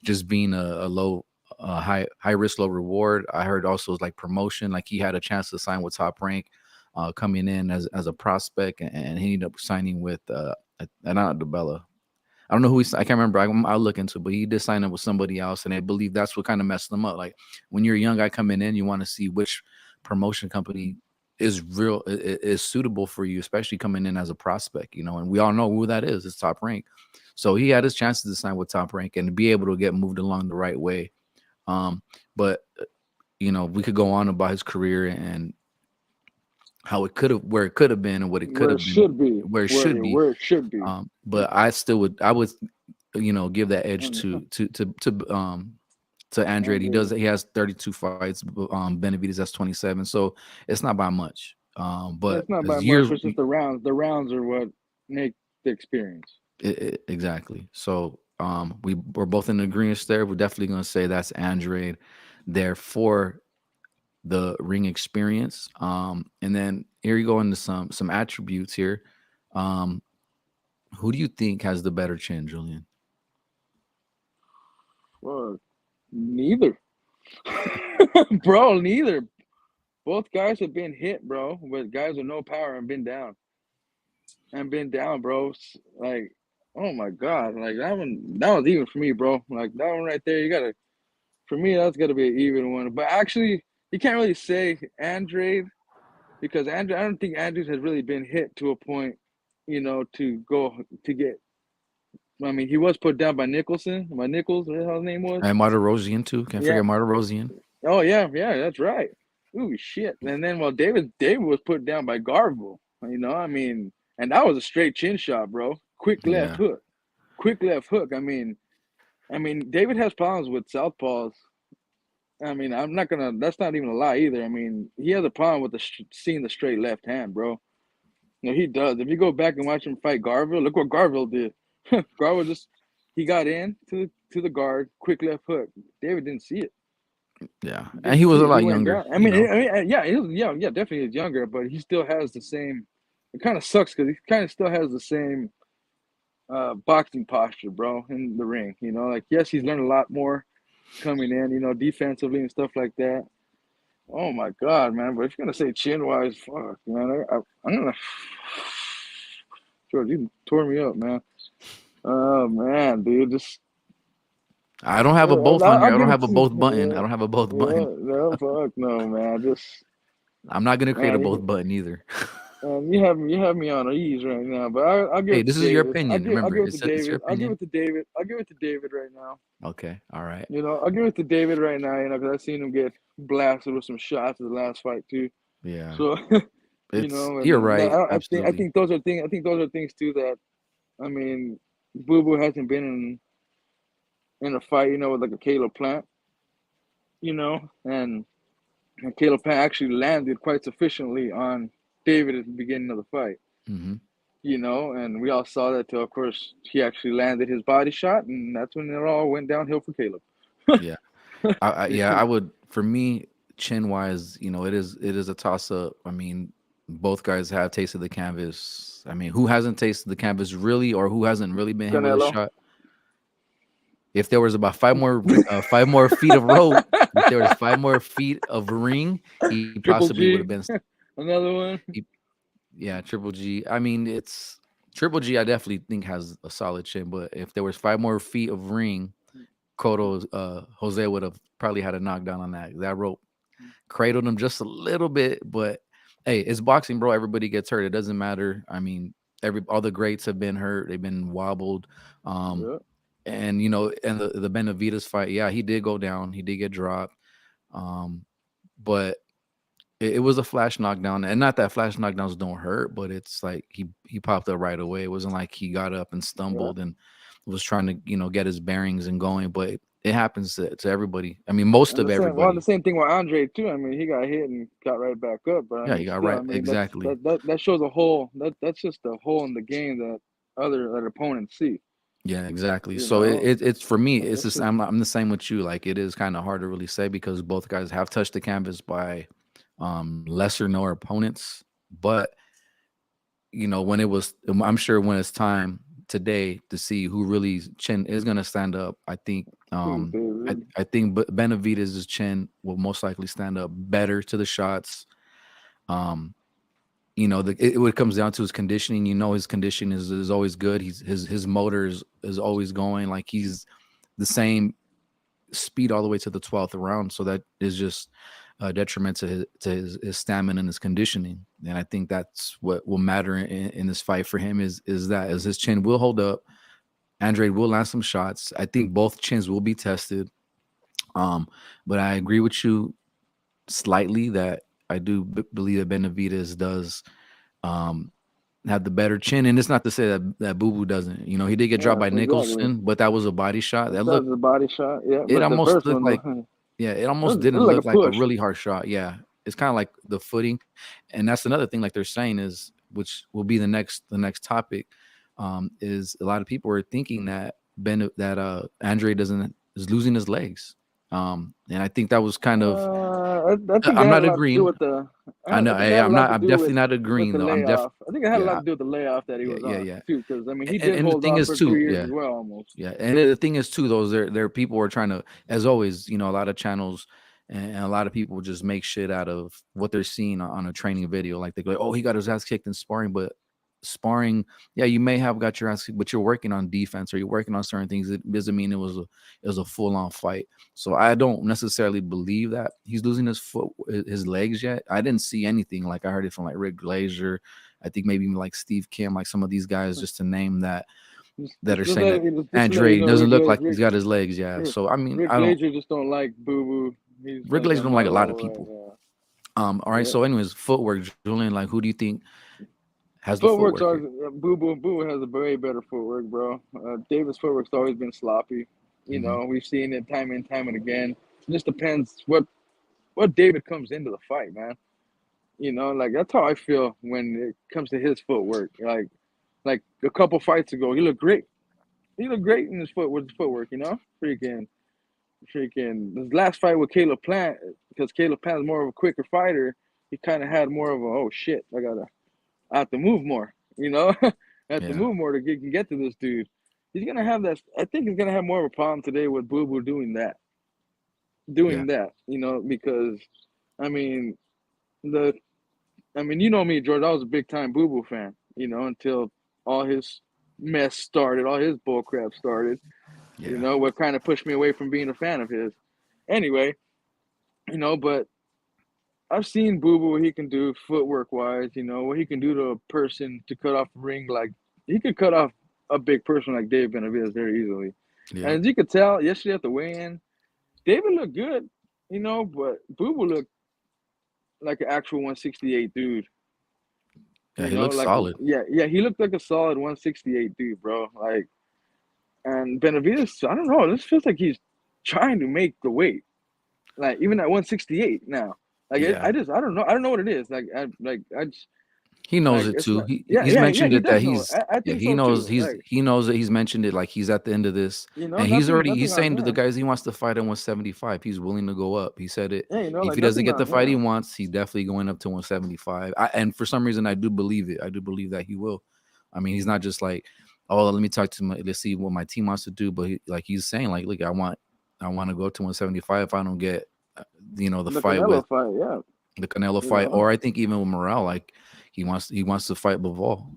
just being a low, high risk, low reward. I heard also like promotion. Like he had a chance to sign with Top Rank, coming in as a prospect, and he ended up signing with not Dubella. I don't know who I can't remember. I'll look into it, but he did sign up with somebody else, and I believe that's what kind of messed them up. Like when you're a young guy coming in, you want to see which promotion company is suitable for you, especially coming in as a prospect. And we all know who that is. It's Top Rank. So he had his chances to sign with Top Rank and to be able to get moved along the right way. But we could go on about his career and how it could have, where it could have been, and what it could Where it have been, should be, where it should be. where it should be. But I would give that edge to Andrade. Andrew, He has 32 fights. Benavidez has 27, so it's not by much. But it's not by as much. years, It's just the rounds. The rounds are what make the experience. exactly. So we're both in agreement there. We're definitely gonna say that's Andrade there for the ring experience. And then here you go into some attributes here. Who do you think has the better chin, Julian? Well, neither, bro. Neither. Both guys have been hit, bro, with guys with no power and been down, bro. Like, oh my god, like that was even for me, bro. Like that one right there, you gotta. For me, that's gotta be an even one. But actually, you can't really say Andrade because I don't think Andrews has really been hit to a point, to go to get. He was put down by Nicholson, by Nichols, whatever his name was. And Martirosian too. Can't Yeah. forget Martirosian. Oh yeah, that's right. Ooh shit. And then David was put down by Garville. And that was a straight chin shot, bro. Quick left Yeah. hook. Quick left hook. David has problems with southpaws. I'm not gonna. That's not even a lie either. He has a problem with seeing the straight left hand, bro. No, he does. If you go back and watch him fight Garville, look what Garville did. Garville he got in to the guard, quick left hook. David didn't see it. Yeah, and Didn't he was see a it. He lot went younger. down. Yeah, he was, yeah, definitely is younger, but he still has the same. It kind of sucks because he kind of still has the same boxing posture, bro, in the ring. Like yes, he's learned a lot more coming in, defensively and stuff like that. Oh my god, man! But if you're gonna say chin wise, fuck, man, I'm gonna. George, you tore me up, man. Oh man, dude, just I don't have a both on here. I'll I don't give it have a to both button. I yeah, don't have a both button. no, fuck no, man. Just I'm not gonna create a man, both button either. You have me on ease right now, but I'll give Hey, it to this is your David. opinion. I'll Remember, give it to it's your David. I'll give opinion. it to David. I'll give it to David right now. Okay, all right. I'll give it to David right now. Because I seen him get blasted with some shots in the last fight too. Yeah, So it's you're and right. I Absolutely. think those are things. I think those are things too that I mean, Boo Boo hasn't been in a fight. With like a Caleb Plant. And Caleb Plant actually landed quite sufficiently on David at the beginning of the fight. Hmm. And we all saw that till, of course, he actually landed his body shot, and that's when it all went downhill for Caleb. Yeah, yeah, I would. For me, chin wise, it is a toss up. I mean, both guys have tasted the canvas. I mean, who hasn't tasted the canvas really, or who hasn't really been hit with a Canelo. shot? If there was about 5 more feet of rope, if there was 5 more feet of ring, he Triple possibly would have G, been. another one. He, yeah, Triple G. I mean, it's Triple G. I definitely think has a solid chin, but if there was 5 more feet of ring, Cotto, Jose would have probably had a knockdown on that rope. Cradled him just a little bit, but hey, it's boxing, bro. Everybody gets hurt. It doesn't matter. I mean, all the greats have been hurt. They've been wobbled. Um, Yeah, and and the Benavidez fight, yeah, he did go down. He did get dropped. But it was a flash knockdown, and not that flash knockdowns don't hurt, but it's like he popped up right away. It wasn't like he got up and yeah. stumbled and was trying to get his bearings and going. But it happens to everybody. I mean, most And of the everybody. same thing with Andre too. I mean, he got hit and got right back up, but I Yeah, mean, you got still, right. I mean, Exactly. that shows a hole. That's just a hole in the game that that opponents see. Yeah, exactly. You So know, it's for me. like It's that's just just I'm the same with you. Like it is kind of hard to really say because both guys have touched the canvas by lesser known opponents, but when it was, I'm sure when it's time today to see who really chin is going to stand up, I think, who's I, David. I think Benavidez's chin will most likely stand up better to the shots. Um, what comes down to his conditioning. His condition is always good. His motor is always going. Like he's the same speed all the way to the 12th round. So that is just a detriment to his stamina and his conditioning. And I think that's what will matter in this fight for him is his chin will hold up. Andrade will land some shots. I think both chins will be tested. Um, but I agree with you slightly that I do believe that Benavidez does um, have the better chin. And it's not to say that Boo Boo doesn't. He did get dropped Yeah, by exactly. Nicholson, but that was a body shot. That That's looked a body shot. Yeah, it but the almost first looked one, like yeah, it it almost was didn't like a look like a push. really hard shot. Yeah. It's kind of like the footing. And that's another thing like they're saying is which will be the next topic is a lot of people are thinking that Andre doesn't is losing his legs. And I think that was kind of I think it I'm had not a lot to do agreeing. with the. I know I think it had a I'm lot not to I'm do definitely not with agreeing the though. layoff. I think it had a lot Yeah, to do with the layoff that he yeah, was yeah, on yeah. too. Because I mean, he did And the hold thing off is for too, 3 years yeah. as well, almost. Yeah, and the thing is too, those there are people who are trying to, as always, a lot of channels and a lot of people just make shit out of what they're seeing on a training video. Like they go, "Oh, he got his ass kicked in sparring," but sparring, yeah, you may have got your ass kicked, but you're working on defense or you're working on certain things. It doesn't mean it was a full on fight. So I don't necessarily believe that he's losing his legs yet. I didn't see anything like I heard it from like Rick Glazier. I think maybe even like Steve Kim, like some of these guys, just to name that are saying that Just to let you Andre know, doesn't look like he's got his legs. Yeah. So I mean, Rick I don't. Glazier just don't like Boo Boo. He's Rick like Glazer on don't that like a lot of level right people. now. All right. Yeah. So, anyways, footwork, Julian. Like, who do you think has the Footwork's footwork always here? Boo has a way better footwork, bro. David's footwork's always been sloppy. Hmm. We've seen it time and time and again. It just depends what David comes into the fight, man. Like that's how I feel when it comes to his footwork. Like a couple fights ago, he looked great. He looked great in his footwork. Freaking his last fight with Caleb Plant, because Caleb Plant is more of a quicker fighter. He kind of had more of a oh shit, I have to move more. I have to Yeah. move more to get to this dude. He's gonna have that. I think he's gonna have more of a problem today with Boo Boo Yeah. doing that. Because I mean the you know me, George. I was a big time Boo Boo fan. Until all his mess started, all his bullcrap started. Yeah. What kind of pushed me away from being a fan of his. Anyway, but I've seen Boo Boo what he can do footwork wise. You know what he can do to a person to cut off a ring. Like he could cut off a big person like Dave Benavidez very easily. Yeah, And as you could tell yesterday at the weigh-in, David looked good. You know, but Boo Boo looked like an actual 168 dude. yeah, You he know, looks like solid. yeah, he looked like a solid 168 dude, bro. Like, and Benavidez, I don't know. This feels like he's trying to make the weight. Like even at 168 now. Like Yeah, I don't know. I don't know what it is. I just he knows like it it's too. not. He Yeah, he's yeah. mentioned He it that does know it. he's I yeah think so too. Like he knows that he's mentioned it like he's at the end of this, and nothing he's on saying to the him. guys he wants to fight at 175. He's willing to go up. He said it. Yeah, If like he doesn't nothing get the on fight he him. wants, he's definitely going up to 175. And for some reason, I do believe it. I do believe that he will. I mean, he's not just like, oh, let me talk to my, let's see what my team wants to do, but like he's saying, like, look, I want to go up to 175 if I don't get, the The fight with Canelo fight, yeah. the Canelo You fight, know. or I think even with Morale, like he wants to fight Bivol.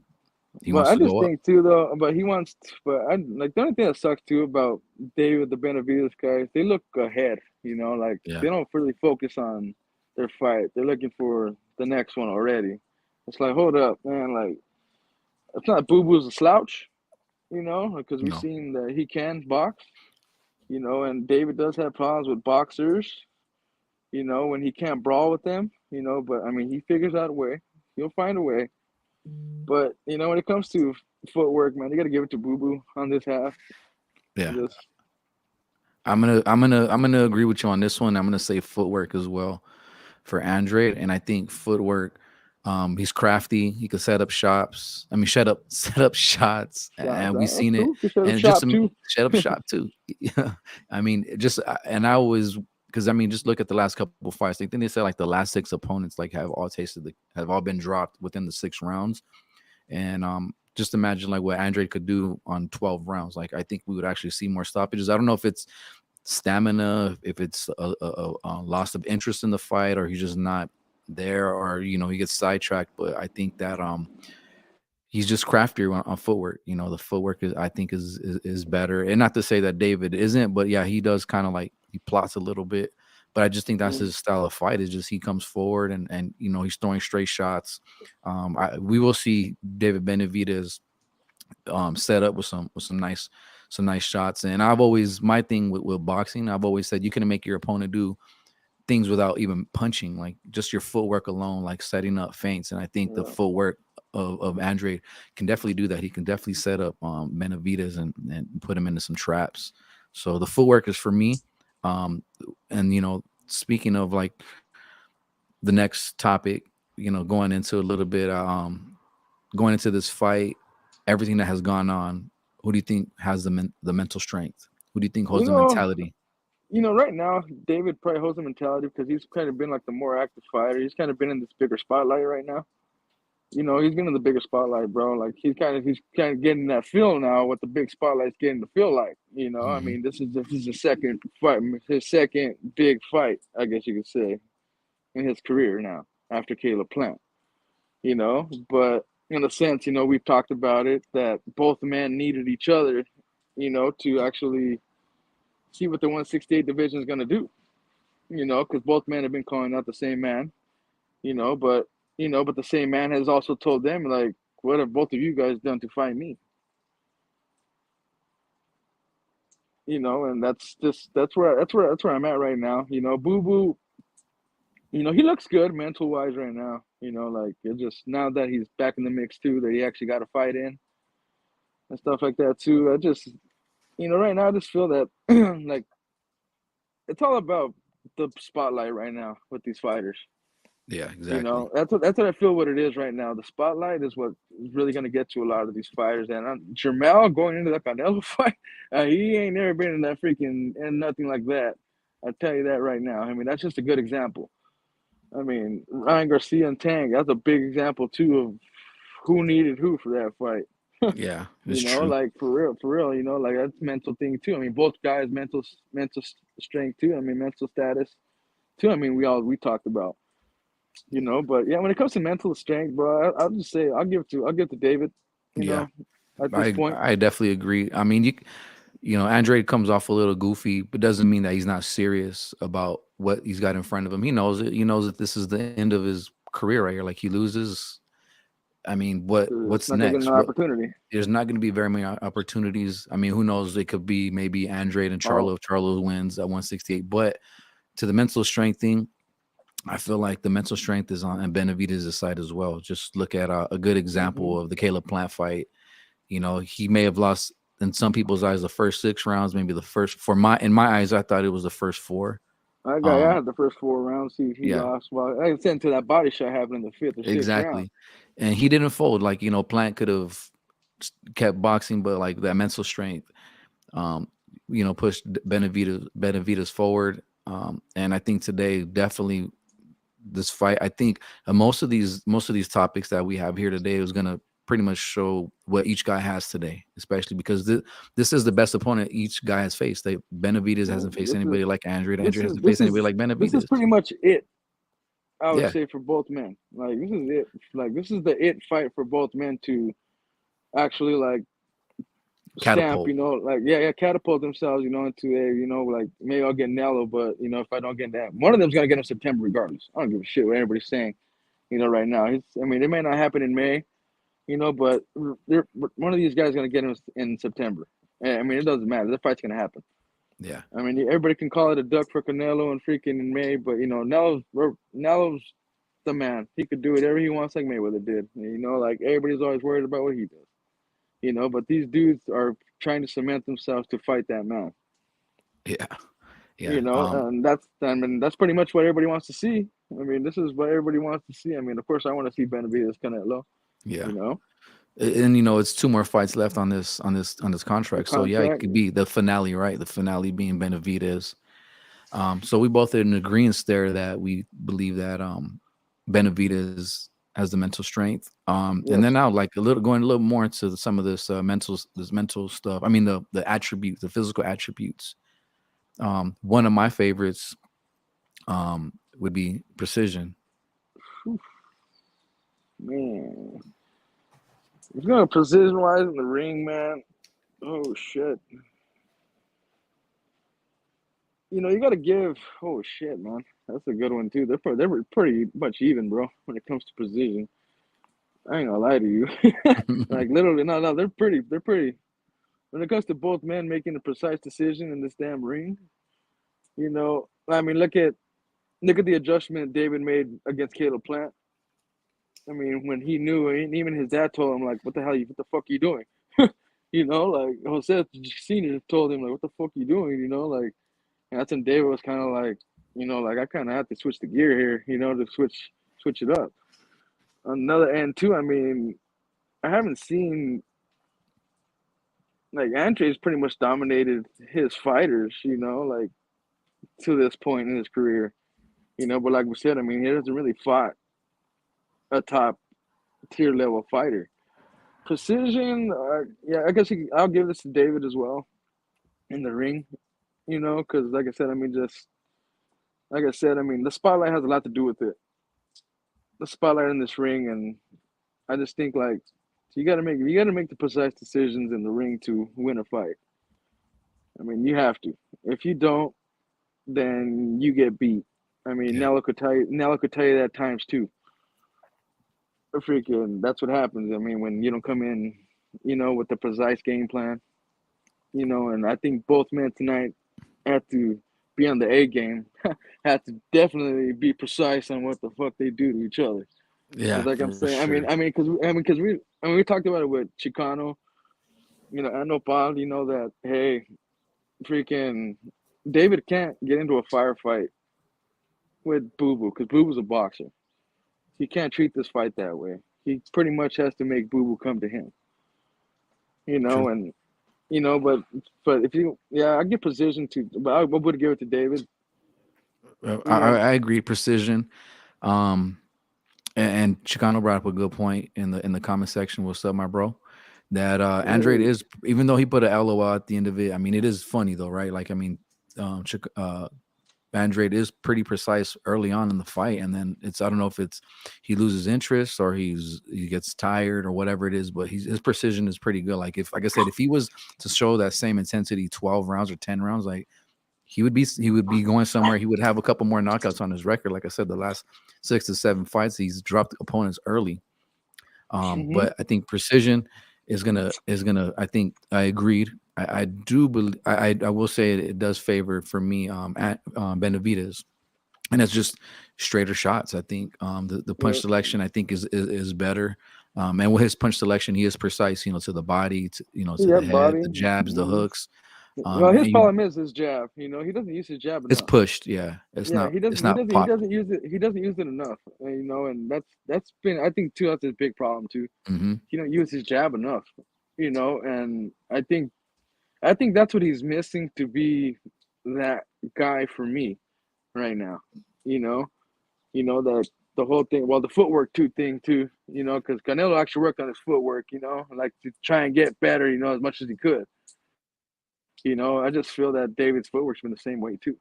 He But wants I to just go up. think too though, but he wants but I like the only thing that sucks too about David the Benavides guys, they look ahead, you know, like Yeah, they don't really focus on their fight. They're looking for the next one already. It's like, hold up, man, like it's not Boo Boo's a slouch, you know, because we've no, seen that he can box, you know, and David does have problems with boxers, you know, when he can't brawl with them, you know, but I mean he figures out a way. He'll find a way. But you know, when it comes to footwork, man, you got to give it to Boo Boo on this half. yeah. Just I'm gonna agree with you on this one. I'm gonna say footwork as well for Andrade, and I think footwork. He's crafty. He could set up shops. I mean, set up shots, shots. and we've That's seen it. cool. You should have And just shot some too. set up shop too. Yeah, I mean, just and I always because I mean, just look at the last couple fights. I think they said like the last six opponents like have all been dropped within the 6 rounds. And just imagine like what Andre could do on 12 rounds. Like I think we would actually see more stoppages. I don't know if it's stamina, if it's a loss of interest in the fight, or he's just not there, or he gets sidetracked. But I think that he's just craftier on footwork. The footwork is I think is better. And not to say that David isn't, but yeah, he does kind of like he plots a little bit. But I just think that's his style of fight. Is just he comes forward and he's throwing straight shots. We will see David Benavidez set up with some nice shots. And I've always my thing with boxing. I've always said you can make your opponent do things without even punching, like just your footwork alone, like setting up feints. And I think the Yeah. footwork of Andre can definitely do that. He can definitely set up Benavidez and put him into some traps. So the footwork is for me. Um, and speaking of like the next topic, going into a little bit, going into this fight, everything that has gone on, who do you think has the mental strength? Who do you think You holds the know, mentality? right now, David probably holds the mentality because he's kind of been like the more active fighter. He's kind of been in this bigger spotlight right now. You know, he's been in the bigger spotlight, bro. Like he's kind of getting that feel now. What the big spotlight's getting to feel like. You know, I Hmm. mean, this is his second fight, his second big fight, I guess you could say, in his career now after Caleb Plant. You know, but in a sense, we've talked about it that both men needed each other, to actually see what the 168 division is going to do. Because both men have been calling out the same man. But but the same man has also told them like, what have both of you guys done to find me? And that's where I'm at right now. Boo Boo. He looks good mental wise right now. Like it just now that he's back in the mix too, that he actually got a fight in and stuff like that too. I just right now I just feel that like it's all about the spotlight right now with these fighters. Yeah, exactly. That's what I feel. What it is right now, the spotlight is what is really gonna get to a lot of these fighters. And Jermell going into that Canelo fight, he ain't never been in that freaking and nothing like that. I tell you that right now. I mean, that's just a good example. I mean, Ryan Garcia and Tang, that's a big example too of who needed who for that fight. Yeah, it's true. Like for real. Like that's mental thing too. I mean, both guys mental strength too. I mean, mental status too. I mean, we talked about. But yeah, when it comes to mental strength, bro, I'll just say I'll give it to David. You Yeah, know, at this point, I definitely agree. I mean, Andrade comes off a little goofy, but doesn't mean that he's not serious about what he's got in front of him. He knows it. He knows that this is the end of his career right here. Like, he loses. I mean, It's what's not gonna get next? an What opportunity. There's not going to be very many opportunities. I mean, who knows? It could be maybe Andrade and Oh, Charlo if Charlo wins at 168. But to the mental strength thing, I feel like the mental strength is on Benavidez' side as well. Just look at a good hmm example of the Caleb Plant fight. He may have lost in some people's eyes the first 6 rounds, maybe the first in my eyes, I thought it was the first four. I Um, had the first 4 rounds. He yeah, lost. Well, I said until that body shot happened in the fifth or sixth round. exactly. And he didn't fold. Like, Plant could have kept boxing, but like that mental strength, um, pushed Benavidez forward. And I think today, definitely this fight, I think most of these topics that we have here today is gonna pretty much show what each guy has today, especially because this is the best opponent each guy has faced. Benavidez Well, hasn't faced anybody like Andrew. this Andrew is hasn't this faced anybody is like this is Benavidez. pretty much it. I would Yeah, say for both men. Like this is it. Like this is the it fight for both men to actually like stamp. catapult. Like yeah, catapult themselves. Into a like maybe I'll get Nello, but if I don't get that, one of them's gonna get him September regardless. I don't give a shit what anybody's saying. Right now, I mean, it may not happen in May. But one of these guys is gonna get him in September. I mean, it doesn't matter. The fight's gonna happen. Yeah, I mean, everybody can call it a duck for Canelo and freaking in May, but Nelo's the man. He could do whatever he wants, like Mayweather did. Like everybody's always worried about what he does. But these dudes are trying to cement themselves to fight that man. yeah, yeah. And that's pretty much what everybody wants to see. I mean, this is what everybody wants to see. I mean, of course, I want to see Benavidez Canelo. Yeah. You know, And it's two more fights left on this the contract. So yeah, it contract. could be the finale, right? The finale being Benavidez. So we both are in agreement there that we believe that Benavidez has the mental strength. And then Yes. now, like, going a little more into some of this mental stuff. I mean, the attributes, the physical attributes. One of my favorites would be precision. Whew, man. He's going precision wise in the ring, man. Oh shit. You got to give. Oh shit, man. That's a good one too. They're pretty much even, bro. When it comes to precision, I ain't gonna lie to you. Like literally, no, they're pretty. They're pretty. When it comes to both men making a precise decision in this damn ring, I mean, look at the adjustment David made against Caleb Plant. I mean, when he knew, and even his dad told him, like, what the fuck are you doing? Like Jose Senior told him, like, what the fuck are you doing? Like, and that's when David was kind of like, like I kind of have to switch the gear here, to switch it up. Another end too. I mean, I haven't seen like Andre's pretty much dominated his fighters, like to this point in his career, But like we said, I mean, he hasn't really fought a top tier level fighter. Precision, yeah, I guess I'll give this to David as well in the ring, because like I said, I mean, just like I said, I mean, the spotlight has a lot to do with it. The spotlight in this ring, and I just think like you got to make the precise decisions in the ring to win a fight. I mean, you have to. If you don't, then you get beat. I mean, Yeah, Nello could tell you that times two. Freaking, that's what happens. I mean, when you don't come in, with the precise game plan, and I think both men tonight had to be on the A game, had to definitely be precise on what the fuck they do to each other. Because, yeah, like I'm for saying, sure. because we talked about it with Chicano, I know Paul, that hey, freaking David can't get into a firefight with Boo Boo because Boo Boo's a boxer. He can't treat this fight that way. He pretty much has to make Boo Boo come to him, True. and but if I give position to, but I would give it to David. I, You I know, I agree. Precision. Um, and Chicano brought up a good point in the comment section. What's up, my bro? That Android hey, is, even though he put a LOL at the end of it. I mean, it is funny though, right? Like, I mean, Andrade is pretty precise early on in the fight, and then it's I don't know if it's he loses interest or he gets tired or whatever it is, but his precision is pretty good. Like I said, if he was to show that same intensity 12 rounds or 10 rounds, like he would be going somewhere. He would have a couple more knockouts on his record. Like I said, the last 6 to 7 fights, he's dropped opponents early. Hmm. But I think precision is gonna. I think I agreed. I do believe. I will say it does favor for me. At Benavidez, and it's just straighter shots. I think the punch Yep. selection I think is better. And with his punch selection, he is precise. To the body, to the Yep. head, Body. the jabs, the Hmm. hooks. Well, And his you, problem is his jab. He doesn't use his jab it's enough. pushed. Yeah, it's Yeah, not. he doesn't. It's He not doesn't. He popped. doesn't use it. He doesn't use it enough. And that's been. I think too. That's his big problem too. Hmm. He don't use his jab enough. And I think that's what he's missing to be that guy for me right now. You know. That the whole thing. Well, the footwork thing too. Because Canelo actually worked on his footwork. Like to try and get better. As much as he could. I just feel that David's footwork's been the same way too.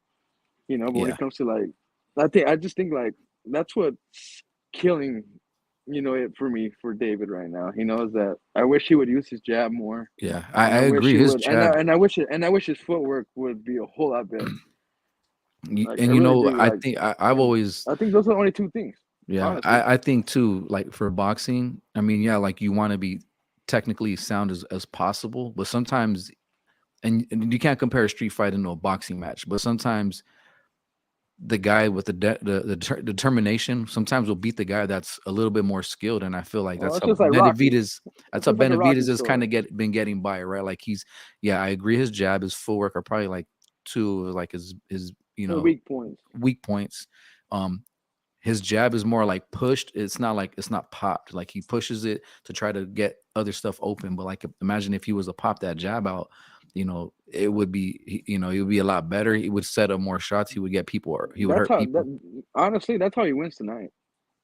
But when it Yeah, comes to like, I just think like that's what's killing, it for me for David right now. Is that I wish he would use his jab more, yeah. I, and I I wish agree. he His would, and jab, I wish his footwork would be a whole lot better. Like I and really do. I Like, think I've and always. I think those are the only two things, Yeah, honestly. I think too, like for boxing, I mean, yeah, like you want to be technically sound as possible, but sometimes, and you can't compare a street fight into a boxing match, but sometimes the guy with determination sometimes will beat the guy that's a little bit more skilled, and I feel like Well, that's it's how just like Rocky. Benavidez, that's It's how just like a Benavidez Rocky is kind story. of been getting by, right? Like yeah, I agree. His jab, his footwork are probably like two of like his Weak points. weak points. Um, his jab is more like pushed. It's not popped. Like he pushes it to try to get other stuff open. But like imagine if he was to pop that jab out, it would be it would be a lot better. He would set up more shots. He would get people or he would That's hurt how people. that honestly. That's how he wins tonight.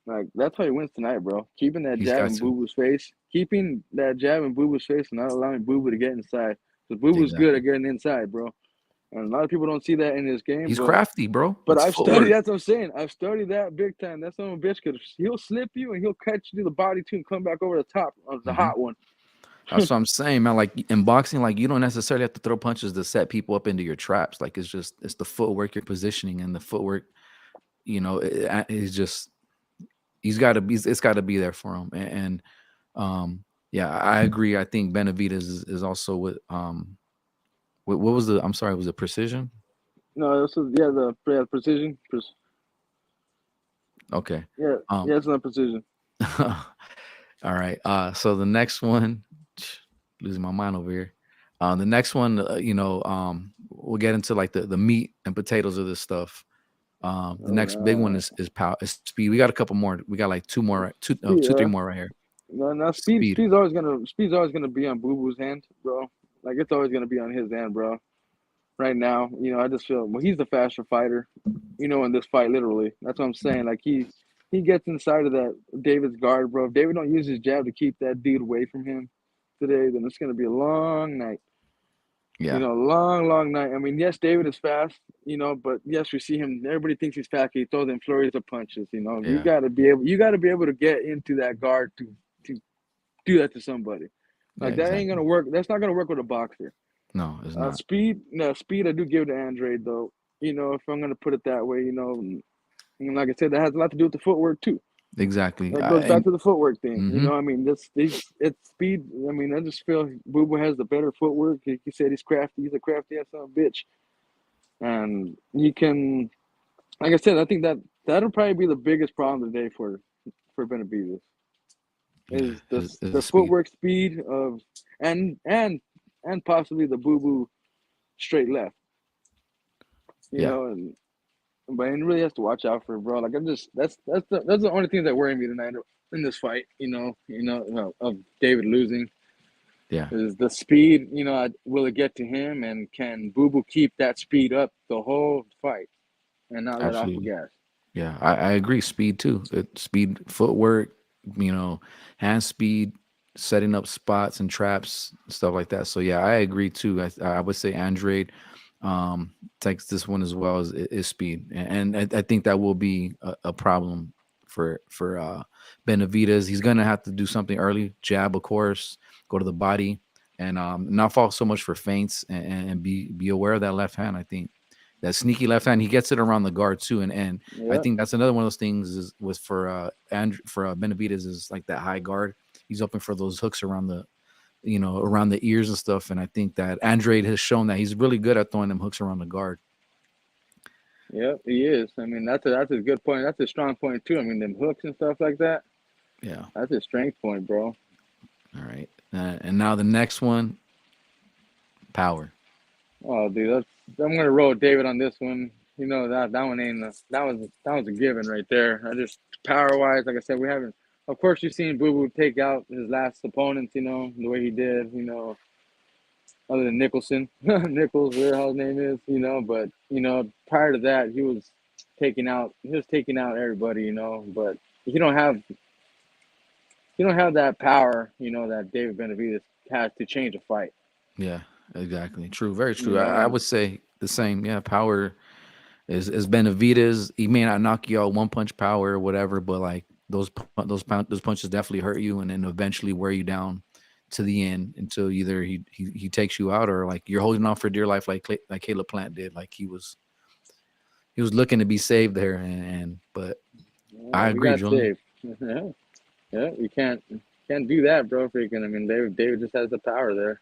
Like that's how he wins tonight, bro. Keeping that He's jab got in to. Boo Boo's face, keeping that jab in Boo Boo's face, and not allowing Boo Boo to get inside. Because Boo Boo's good Exactly. at getting inside, bro. And a lot of people don't see that in his game, He's but crafty, bro. but It's I've studied. footwork. That's what I'm saying. I've studied that big time. That's son of a bitch. Cause he'll slip you and he'll catch you to the body too and come back over the top of the Hmm. hot one. That's what I'm saying, man. Like in boxing, like you don't necessarily have to throw punches to set people up into your traps. Like it's the footwork, your positioning, and the footwork. Is just it's got to be there for him. And yeah, I agree. I think Benavidez is also with what was the I'm sorry, was it precision? No, this is yeah the precision. Okay. Yeah, Um yeah, it's not precision. all right. So the next one, losing my mind over here. The next one, we'll get into like the meat and potatoes of this stuff. The Oh next big one no, is power, is speed. We got a couple more. We got like two more, speed. two, three more right here. No, no, Speed. speed's always gonna be on Boo Boo's hand, bro. Like it's always gonna be on his hand, bro. Right now, I just feel well. He's the faster fighter, in this fight, literally. That's what I'm saying. Like he gets inside of that David's guard, bro. If David don't use his jab to keep that dude away from him today, then it's gonna be a long night. Yeah, Long, long night. I mean, yes, David is fast, but yes, we see him. Everybody thinks he's fast. He throws in flurries of punches. You yeah, gotta be able to get into that guard to do that to somebody. yeah, Like that ain't exactly. gonna work. That's not gonna work with a boxer. No, it's not. Speed, no speed. I do give to Andrade though. If I'm gonna put it that way, and like I said, that has a lot to do with the footwork too. Exactly. That goes back And to the footwork thing. hmm I mean, it's speed. I mean, I just feel Boo Boo has the better footwork. He said he's crafty. He's a crafty ass son of a bitch, and he can. Like I said, I think that'll probably be the biggest problem today for Benavidez yeah, is the is the the speed. footwork speed of and and and possibly the Boo Boo straight left. Yeah, And but he really has to watch out for it, bro. Like I'm just that's the only thing that worry me tonight in this fight. Of David losing yeah, is the speed. Will it get to him, and can Boo Boo keep that speed up the whole fight and not let off the absolutely. gas? Yeah, I agree. Speed too. Speed, footwork, you know, hand speed, setting up spots and traps, stuff like that. So yeah, I agree too. I would say Andrade. Takes this one as well as is speed, and I think that will be a problem for Benavidez. He's gonna have to do something early, jab, of course, go to the body, and not fall so much for feints, and be aware of that left hand. I think that sneaky left hand, he gets it around the guard too, and I Yeah, think that's another one of those things is was for Benavidez is like that high guard. He's open for those hooks around the around the ears and stuff. And I think that Andrade has shown that he's really good at throwing them hooks around the guard. yeah, he is. I mean, that's a good point. That's a strong point too. I mean, them hooks and stuff like that. Yeah. That's a strength point, bro. All right. And now the next one, power. Oh, dude, I'm gonna roll with David on this one. You know that one ain't that was a given right there. I just power wise, like I said, we haven't. Of course, you've seen Boo Boo take out his last opponents. You know the way he did. You know, other than Nicholson, Nichols, whatever his name is. You know, but prior to that, he was taking out everybody. You know, but he don't have he don't have that power. You know that David Benavidez has to change a fight. Yeah, exactly. True. Very You true. know, I and would say the same. Yeah. Power is Benavidez. He may not knock you out one punch power or whatever, but like those punches definitely hurt you and then eventually wear you down to the end until either he takes you out or like you're holding on for dear life like Caleb Plant did. Like he was looking to be saved there and but I he agree, got Julian. saved. Yeah. Yeah, you can't do that, bro. Freaking, I mean, David just has the power there,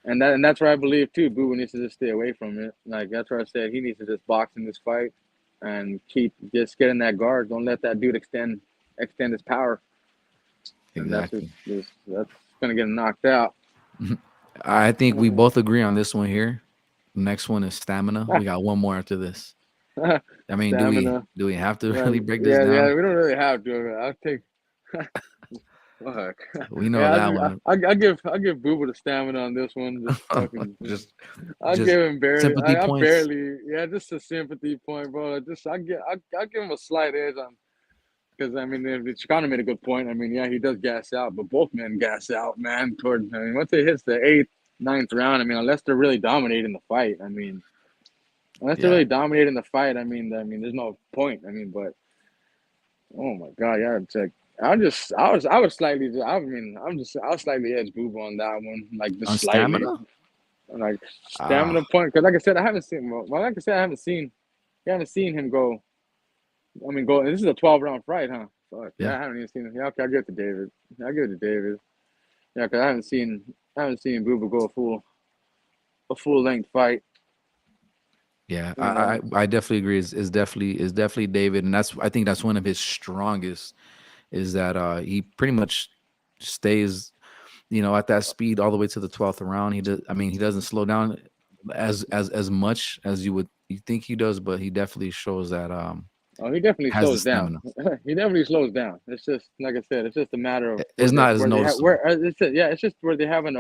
and that's where I believe too. Boo needs to just stay away from it. Like that's where I said he needs to just box in this fight and keep just getting that guard. Don't let that dude extend his power, and that's Exactly. that's gonna get him knocked out. I think we both agree on this one here. Next one is stamina. We got one more after this. I mean, do we Stamina. do we have to Well, really break this yeah. down? We don't really have to. I'll take. Fuck. We know Yeah, that one. I give Booba the stamina on this one. Just fucking. just I'll just give him barely. sympathy I points. barely. Yeah, just a sympathy point, bro. I give him a slight edge on because I mean, if Chicano made a good point. I mean, yeah, he does gas out, but both men gas out, man. I mean, once it hits the eighth, ninth round, I mean, unless they're really dominating the fight, I mean, unless they're Yeah. really dominating the fight, there's no point. I mean, but oh my god, yeah, it's like. I was slightly, I was slightly edge boob on that one, like just On slightly. stamina? Like Ah, stamina point, because like I said, I haven't seen. Well, like I said, I haven't seen him go. I mean, go. This is a 12 round fight, huh? Fuck yeah, yeah. I haven't even seen him. Yeah, okay, I'll give it to David. I'll give it to David. Yeah, because I haven't seen Booba go a full length fight. Yeah. You know, I definitely agree. Is definitely David. And I think that's one of his strongest is that he pretty much stays, at that speed all the way to the 12th round. He doesn't slow down as much as you think he does, but he definitely shows that oh, he definitely has the slows down. stamina. He definitely slows down. It's just like I said. It's just a matter of It's not as where they have noticeable. it's just where they have and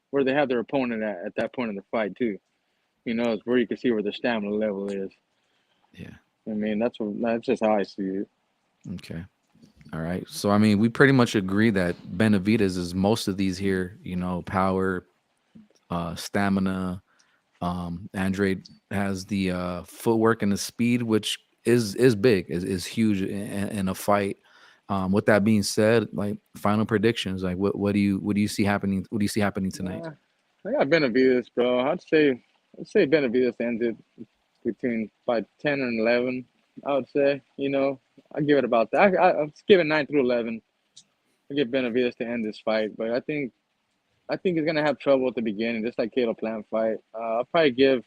where they have their opponent at that point in the fight too. It's where you can see where the stamina level is. Yeah. I mean, that's just how I see it. Okay. All right. So I mean, we pretty much agree that Benavidez is most of these here. Power, stamina. Andrade has the footwork and the speed, which is big, is huge in a fight. With that being said, like final predictions, like what do you see happening? What do you see happening tonight? I got Benavidez, bro. I'd say Benavidez ends it between by 10 and 11. I would say, I give it about that. I'm giving 9 through 11. I give Benavidez to end this fight, but I think he's gonna have trouble at the beginning, just like Caleb Plant fight. I'm probably gonna,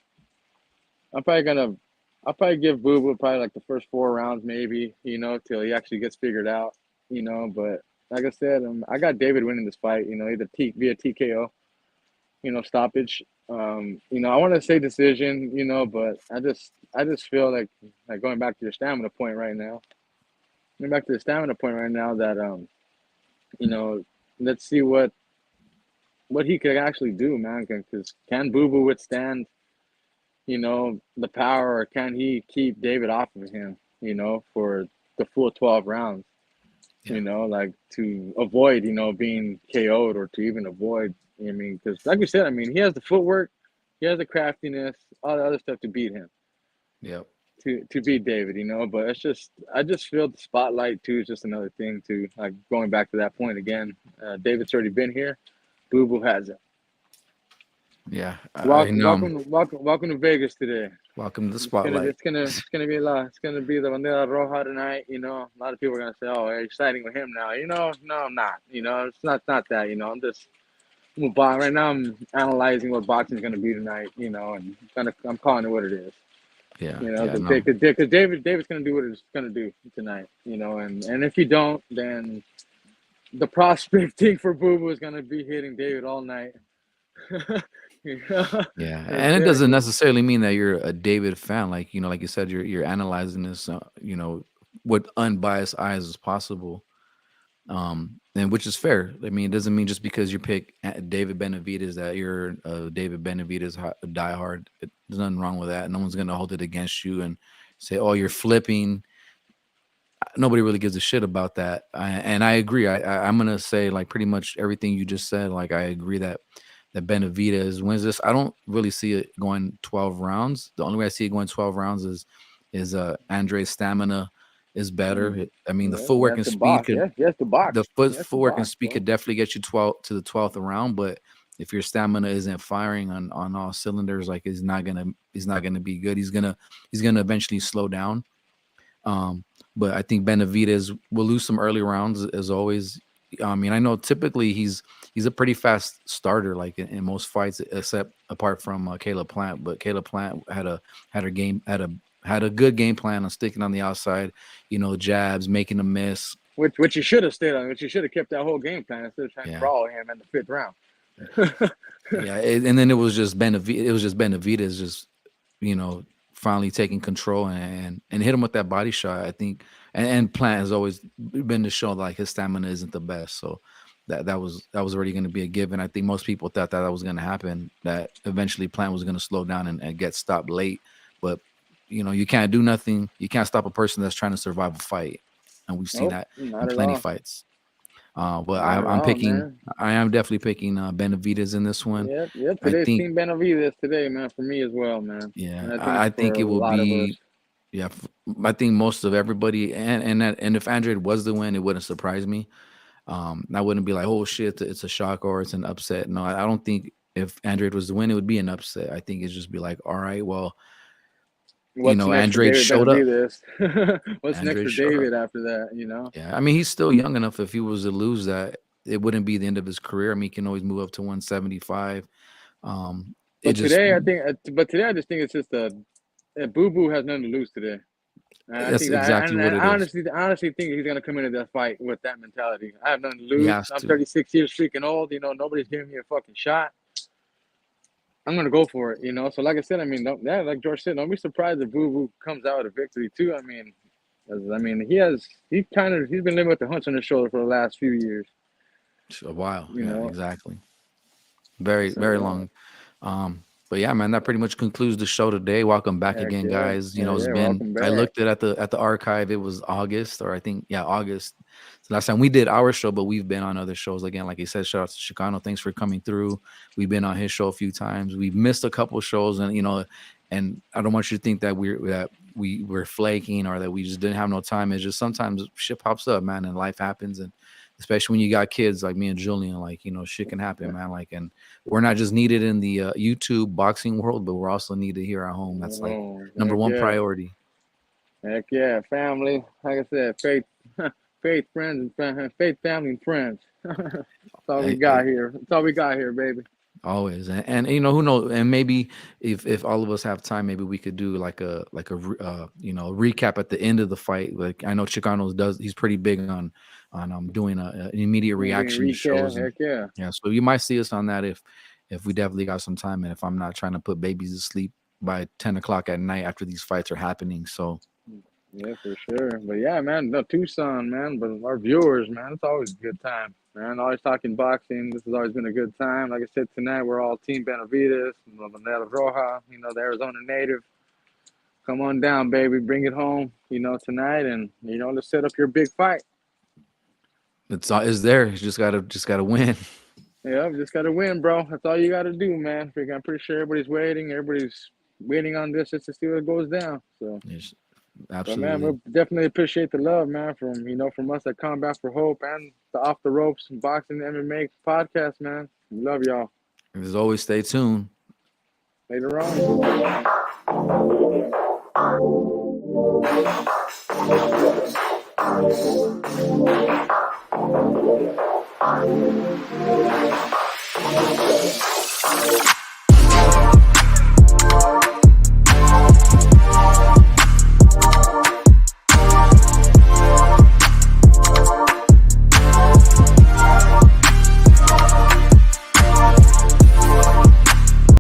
I'll probably give Boo Boo probably like the first 4 rounds, maybe, till he actually gets figured out, But like I said, I got David winning this fight, either via TKO, stoppage. I want to say decision, but I just feel like going back to your stamina point right now. Going back to the stamina point right now that you know, let's see what he could actually do, man. Because can Boo Boo withstand, the power, or can he keep David off of him, for the full 12 rounds? Yeah, Like to avoid, being KO'd or to even avoid. I mean, because like you said, I mean, he has the footwork. he has the craftiness, all the other stuff to beat him, Yep. to beat David, But it's just I just feel the spotlight too is just another thing too. Like going back to that point again, David's already been here, Boo Boo hasn't. Yeah. Welcome, welcome, welcome, welcome to Vegas today. Welcome to the It's gonna be, spotlight. it's gonna be a lot. It's gonna be the Bandera Roja tonight. A lot of people are gonna say, "Oh, are you siding with him now?" No, I'm not. It's not that. Right now. I'm analyzing what boxing is gonna be tonight. And I'm calling it what it is. Yeah. Yeah. Because No. David's gonna do what it's gonna do tonight. And if you don't, then the prospecting for Boo Boo is gonna be hitting David all night. Yeah, It's and it there. doesn't necessarily mean that you're a David fan. Like like you said, you're analyzing this, with unbiased eyes as possible. And which is fair. I mean, it doesn't mean just because you pick David Benavidez that you're a David Benavidez diehard. There's nothing wrong with that. No one's gonna hold it against you and say, "Oh, you're flipping." Nobody really gives a shit about that. And I agree. I'm gonna say like pretty much everything you just said. Like I agree that Benavidez wins this. I don't really see it going 12 rounds. The only way I see it going 12 rounds is Andre's stamina is better. Mm. I mean, the Yeah, he footwork has and to speed box. could Yeah, he has to box. the He has to footwork and box, speed bro. could definitely get you 12 to the 12th round, but if your stamina isn't firing on all cylinders, like he's not gonna be good. He's gonna eventually slow down. um, but I think Benavidez will lose some early rounds as always. I mean, I know typically he's a pretty fast starter, like in most fights, except apart from Caleb Plant. But Caleb Plant had a good game plan on sticking on the outside, jabs, making a miss. Which you should have stayed on. Which you should have kept that whole game plan instead of trying to Yeah, brawl him in the fifth round. yeah, and then it was just Benavidez just you know, finally taking control and hit him with that body shot. I think, and Plant has always been to show like his stamina isn't the best, so that was already going to be a given. I think most people thought that was going to happen. That eventually Plant was going to slow down and get stopped late, but you can't do nothing. You can't stop a person that's trying to survive a fight, and we've seen Nope, that in not at plenty all. fights. But Not at all, man. I am definitely picking Benavidez in this one. Yep, yep. I Today's think, Team Benavidez today, man. For me as well, man. yeah, And I think I it's think for it a will lot of us. be. Yeah, I think most of everybody, and if Andrade was the win, it wouldn't surprise me. I wouldn't be like, oh shit, it's a shock or it's an upset. No, I don't think if Andrade was the win, it would be an upset. I think it'd just be like, all right, well, What's next for Andrade David showed up. Benavidez? What's next Andrade for showed up. David after that? Yeah, I mean, he's still young enough. If he was to lose that, it wouldn't be the end of his career. I mean, he can always move up to 175. It But just today, I think. But today, I just think it's just Boo Boo has nothing to lose today. And I That's think that, exactly and what it I is. honestly think he's gonna come into that fight with that mentality. I have nothing to He lose. has I'm to. 36 years freaking old. Nobody's giving me a fucking shot. I'm gonna go for it. So like I said, I mean, yeah, like George said, don't be surprised if Boo Boo comes out with a victory too. He's been living with the hunch on his shoulder for the last few years. A while. You Yeah, know, exactly. Very, so very long. But yeah, man, that pretty much concludes the show today. Welcome back heck again, yeah, guys. yeah, It's yeah. been Welcome I back. looked at the archive. It was August, or I think August. So last time we did our show, but we've been on other shows again. Like I said, shout out to Chicano. Thanks for coming through. We've been on his show a few times. We've missed a couple shows, and I don't want you to think that we're flaking or that we just didn't have no time. It's just sometimes shit pops up, man, and life happens, and especially when you got kids like me and Julian, like shit can happen, man. Like, and we're not just needed in the YouTube boxing world, but we're also needed here at home. That's like Oh, number heck one yeah, priority. heck yeah. Family, like I said, faith, faith, friends, and faith, family, and friends. That's all we Eh, got eh, here. That's all we got here, baby. Always, and who knows? And maybe if all of us have time, maybe we could do recap at the end of the fight. Like I know Chicanos does. He's pretty big on doing an immediate You know, doing reaction recap, shows, and heck yeah. yeah, so you might see us on that if we definitely got some time, and if I'm not trying to put babies to sleep by 10 o'clock at night after these fights are happening. So Yeah, for sure. But yeah, man, no Tucson, man. But our viewers, man, it's always a good time, man. Always talking boxing. This has always been a good time. Like I said tonight, we're all Team Benavides, Manera Roja. The Arizona native. Come on down, baby. Bring it home. Tonight, and let's set up your big fight. it's there. You just gotta win. Yeah, just gotta win, bro. That's all you gotta do, man. I'm pretty sure everybody's waiting. Everybody's waiting on this just to see what goes down. So, Yes, but man, absolutely. we definitely appreciate the love, man, from us at Combat for Hope and the Off the Ropes Boxing MMA podcast, man. We love y'all. As always, stay tuned. Later on.